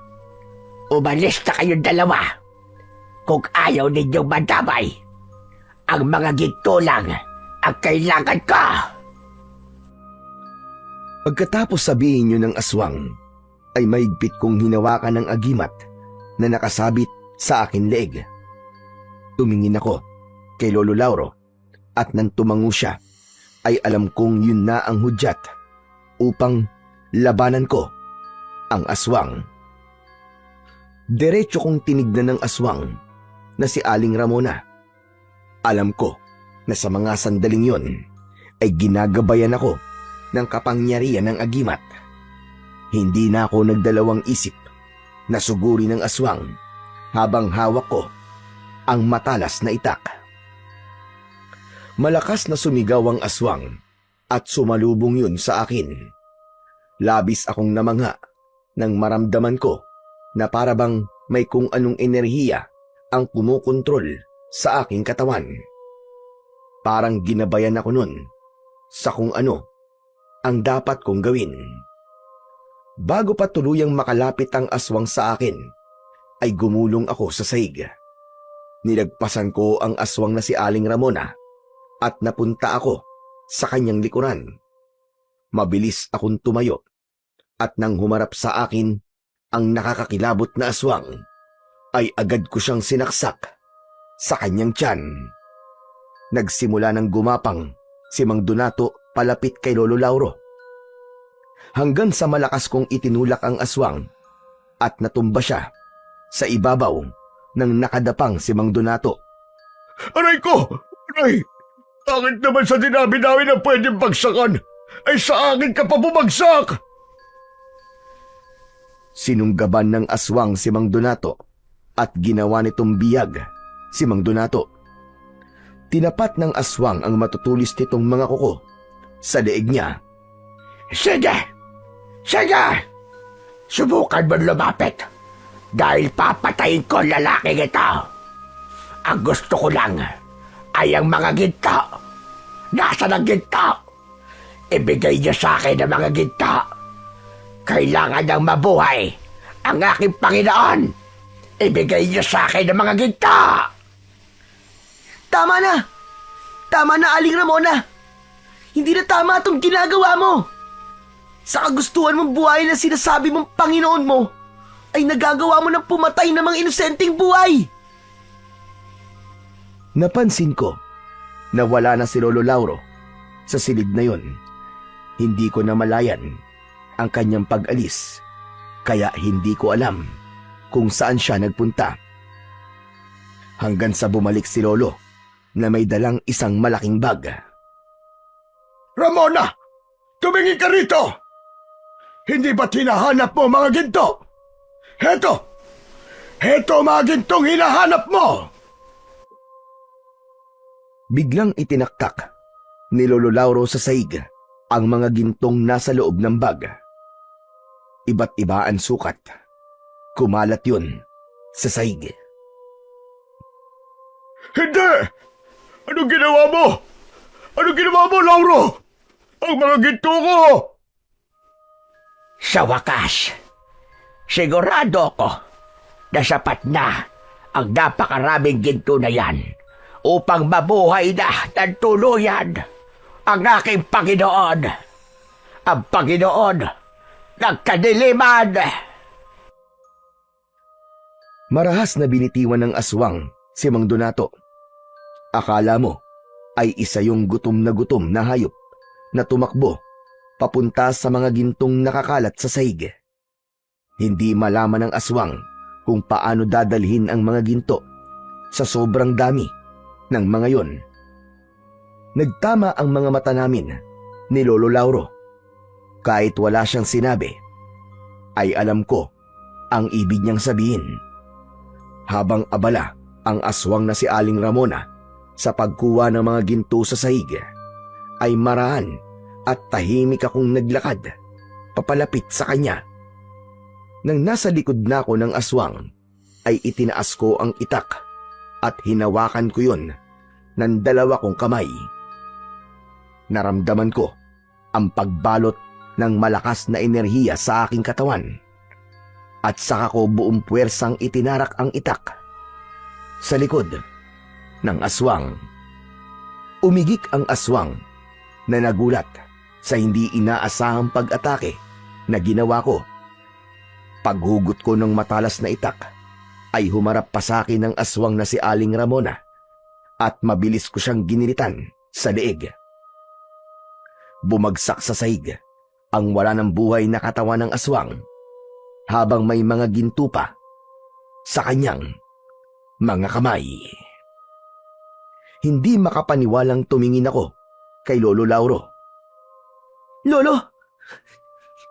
Umalis na kayong dalawa. Kung ayaw ninyong madamay, ang mga ginto lang ang kailangan ko. Pagkatapos sabihin niyo ng aswang, ay maigpit kong hinawakan ng agimat na nakasabit sa akin leeg. Tumingin ako kay Lolo Lauro at nang tumango siya, ay alam kong yun na ang hudyat upang labanan ko ang aswang. Diretso kong tinignan ng aswang na si Aling Ramona. Alam ko na sa mga sandaling yon ay ginagabayan ako ng kapangyarihan ng agimat. Hindi na ako nagdalawang isip na suguri ng aswang habang hawak ko ang matalas na itak. Malakas na sumigaw ang aswang at sumalubong yun sa akin. Labis akong namangha nang maramdaman ko na parabang may kung anong enerhiya ang kumukontrol sa aking katawan. Parang ginabayan ako nun sa kung ano ang dapat kong gawin. Bago pa tuluyang makalapit ang aswang sa akin, ay gumulong ako sa sahig. Nilagpasan ko ang aswang na si Aling Ramona at napunta ako sa kanyang likuran. Mabilis akong tumayo at nang humarap sa akin ang nakakakilabot na aswang, ay agad ko siyang sinaksak sa kanyang tiyan. Nagsimula ng gumapang si Mang Donato palapit kay Lolo Lauro, hanggang sa malakas kong itinulak ang aswang at natumba siya sa ibabaw ng nakadapang si Mang Donato. Aray ko! Aray! Bakit naman sa dinabi namin na pwedeng bagsakan, ay sa akin ka pa bumagsak? Sinunggaban ng aswang si Mang Donato at ginawa nitong biyag si Mang Donato. Tinapat ng aswang ang matutulis nitong mga kuko sa leeg niya. Sige! Sige! Subukan mo lumapit dahil papatayin ko ang lalaking ito. Ang gusto ko lang ay ang mga ginto. Nasaan ang ginto? Ibigay niyo sa akin ang mga ginto. Kailangan niyang mabuhay ang aking Panginoon. Ibigay niyo sa akin ang mga ginto. Tama na! Tama na, Aling Ramona! Hindi na tama itong ginagawa mo! Sa kagustuhan mong buhay na sinasabi mong Panginoon mo, ay nagagawa mo ng pumatay ng mga inosenteng buhay! Napansin ko na wala na si Lolo Lauro sa silid na yon. Hindi ko na malayan ang kanyang pag-alis, kaya hindi ko alam kung saan siya nagpunta. Hanggang sa bumalik si Lolo na may dalang isang malaking bag. Ramona! Tumingin ka rito! Hindi ba't hinahanap mo mga ginto? Heto! Heto mga gintong hinahanap mo! Biglang itinaktak ni Lolo Lauro sa sahig ang mga gintong nasa loob ng bag. Iba't iba ang sukat. Kumalat yun sa sahig. Hindi! Anong ginawa mo? Anong ginawa mo, Lauro? Ang mga ginto ko! Sa wakas, sigurado ako na sapat na ang napakaraming ginto na yan upang mabuhay na ng tuluyan ang aking Panginoon, ang Panginoon ng kadiliman. Marahas na binitiwan ng aswang si Mang Donato. Akala mo ay isa yung gutom na hayop na tumakbo papunta sa mga gintong nakakalat sa sahig. Hindi malaman ng aswang kung paano dadalhin ang mga ginto sa sobrang dami ng mga yon. Nagtama ang mga mata namin ni Lolo Lauro. Kahit wala siyang sinabi, ay alam ko ang ibig niyang sabihin. Habang abala ang aswang na si Aling Ramona sa pagkuha ng mga ginto sa sahig, ay maraan at tahimik akong naglakad papalapit sa kanya. Nang nasa likod na ako ng aswang, ay itinaas ko ang itak at hinawakan ko yun ng dalawa kong kamay. Naramdaman ko ang pagbalot ng malakas na enerhiya sa aking katawan at saka ko buong puwersang itinarak ang itak sa likod ng aswang. Umigik ang aswang na nagulat sa hindi inaasahang pag-atake na ginawa ko. Paghugot ko ng matalas na itak ay humarap pa sa akin ng aswang na si Aling Ramona at mabilis ko siyang giniritan sa leeg. Bumagsak sa sahig ang wala ng buhay na katawan ng aswang habang may mga ginto pa sa kanyang mga kamay. Hindi makapaniwalang tumingin ako kay Lolo Lauro. Lolo,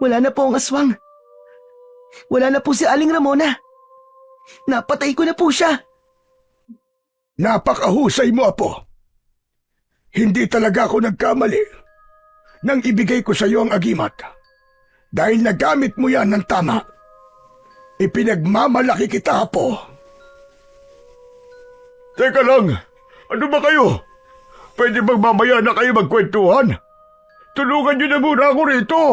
wala na po ang aswang. Wala na po si Aling Ramona. Napatay ko na po siya. Napakahusay mo, Apo. Hindi talaga ako nagkamali nang ibigay ko sa iyo ang agimat dahil nagamit mo yan ng tama. Ipinagmamalaki kita, Apo. Teka lang, ano ba kayo? Pwede bang mamaya na kayo magkwentuhan? Tulungan niyo na muna ako rito.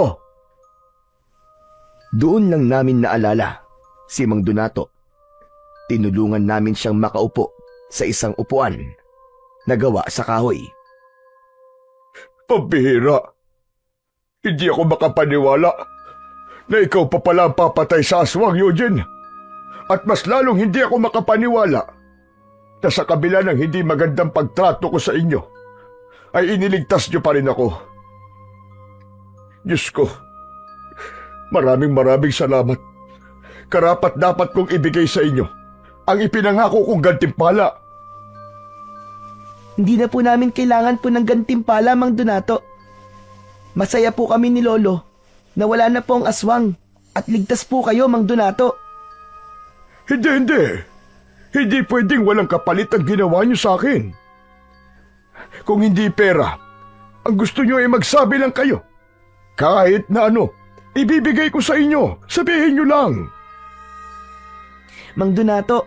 Doon lang namin naalala si Mang Donato. Tinulungan namin siyang makaupo sa isang upuan na gawa sa kahoy. Pambihira. Hindi ako makapaniwala na ikaw pa pala ang papatay sa aswang, Eugene. At mas lalong hindi ako makapaniwala na sa kabila ng hindi magandang pagtrato ko sa inyo, ay iniligtas niyo pa rin ako. Diyos ko, maraming salamat. Karapat dapat kong ibigay sa inyo ang ipinangako kong gantimpala. Hindi na po namin kailangan po ng gantimpala, Mang Donato. Masaya po kami ni Lolo na wala na po ang aswang at ligtas po kayo, Mang Donato. Hindi. Hindi pwedeng walang kapalit ang ginawa niyo sa akin. Kung hindi pera, ang gusto niyo ay magsabi lang kayo. Kahit na ano, ibibigay ko sa inyo. Sabihin niyo lang. Mang Donato,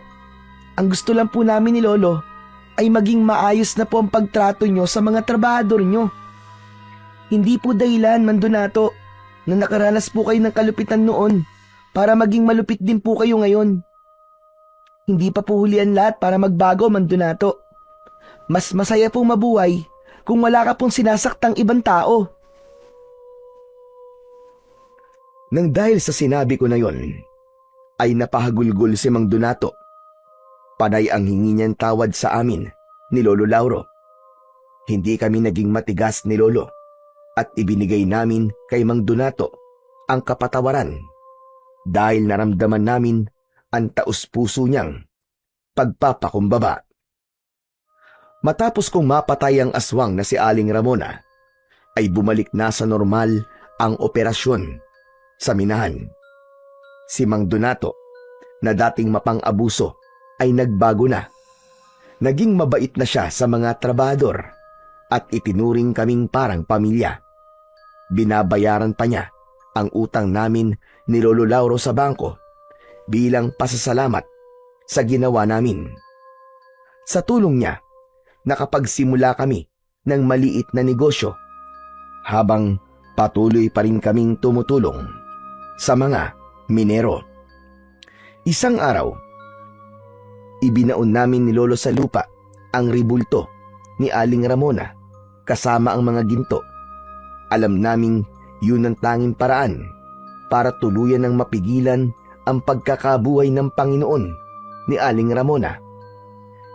ang gusto lang po namin ni Lolo ay maging maayos na po ang pagtrato nyo sa mga trabahador nyo. Hindi po dahilan, Mang Donato, na nakaranas po kayo ng kalupitan noon para maging malupit din po kayo ngayon. Hindi pa po hulian lahat para magbago, Mang Donato. Mas masaya pong mabuhay kung wala ka pong sinasaktang ibang tao. Nang dahil sa sinabi ko na yon, ay napahagulgol si Mang Donato. Panay ang hingi niyang tawad sa amin ni Lolo Lauro. Hindi kami naging matigas ni Lolo at ibinigay namin kay Mang Donato ang kapatawaran dahil naramdaman namin ang taus-puso niyang pagpapakumbaba. Matapos kong mapatay ang aswang na si Aling Ramona, ay bumalik na sa normal ang operasyon sa minahan. Si Mang Donato, na dating mapang-abuso, ay nagbago na. Naging mabait na siya sa mga trabahador at itinuring kaming parang pamilya. Binabayaran pa niya ang utang namin ni Lolo Lauro sa bangko bilang pasasalamat sa ginawa namin. Sa tulong niya, nakapagsimula kami ng maliit na negosyo habang patuloy pa rin kaming tumutulong sa mga minero. Isang araw, ibinaon namin ni Lolo sa lupa ang ribulto ni Aling Ramona kasama ang mga ginto. Alam naming yun ang tanging paraan para tuluyan ng mapigilan ang pagkakabuhay ng Panginoon ni Aling Ramona.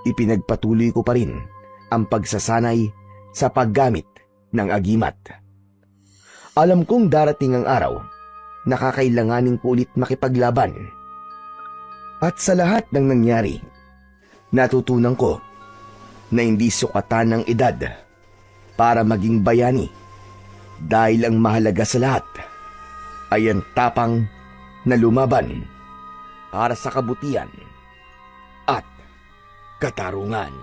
Ipinagpatuloy ko pa rin ang pagsasanay sa paggamit ng agimat. Alam kong darating ang araw na kakailanganin ko ulit makipaglaban. At sa lahat ng nangyari, natutunan ko na hindi sukatan ng edad para maging bayani dahil ang mahalaga sa lahat ay ang tapang na lumaban para sa kabutihan at katarungan.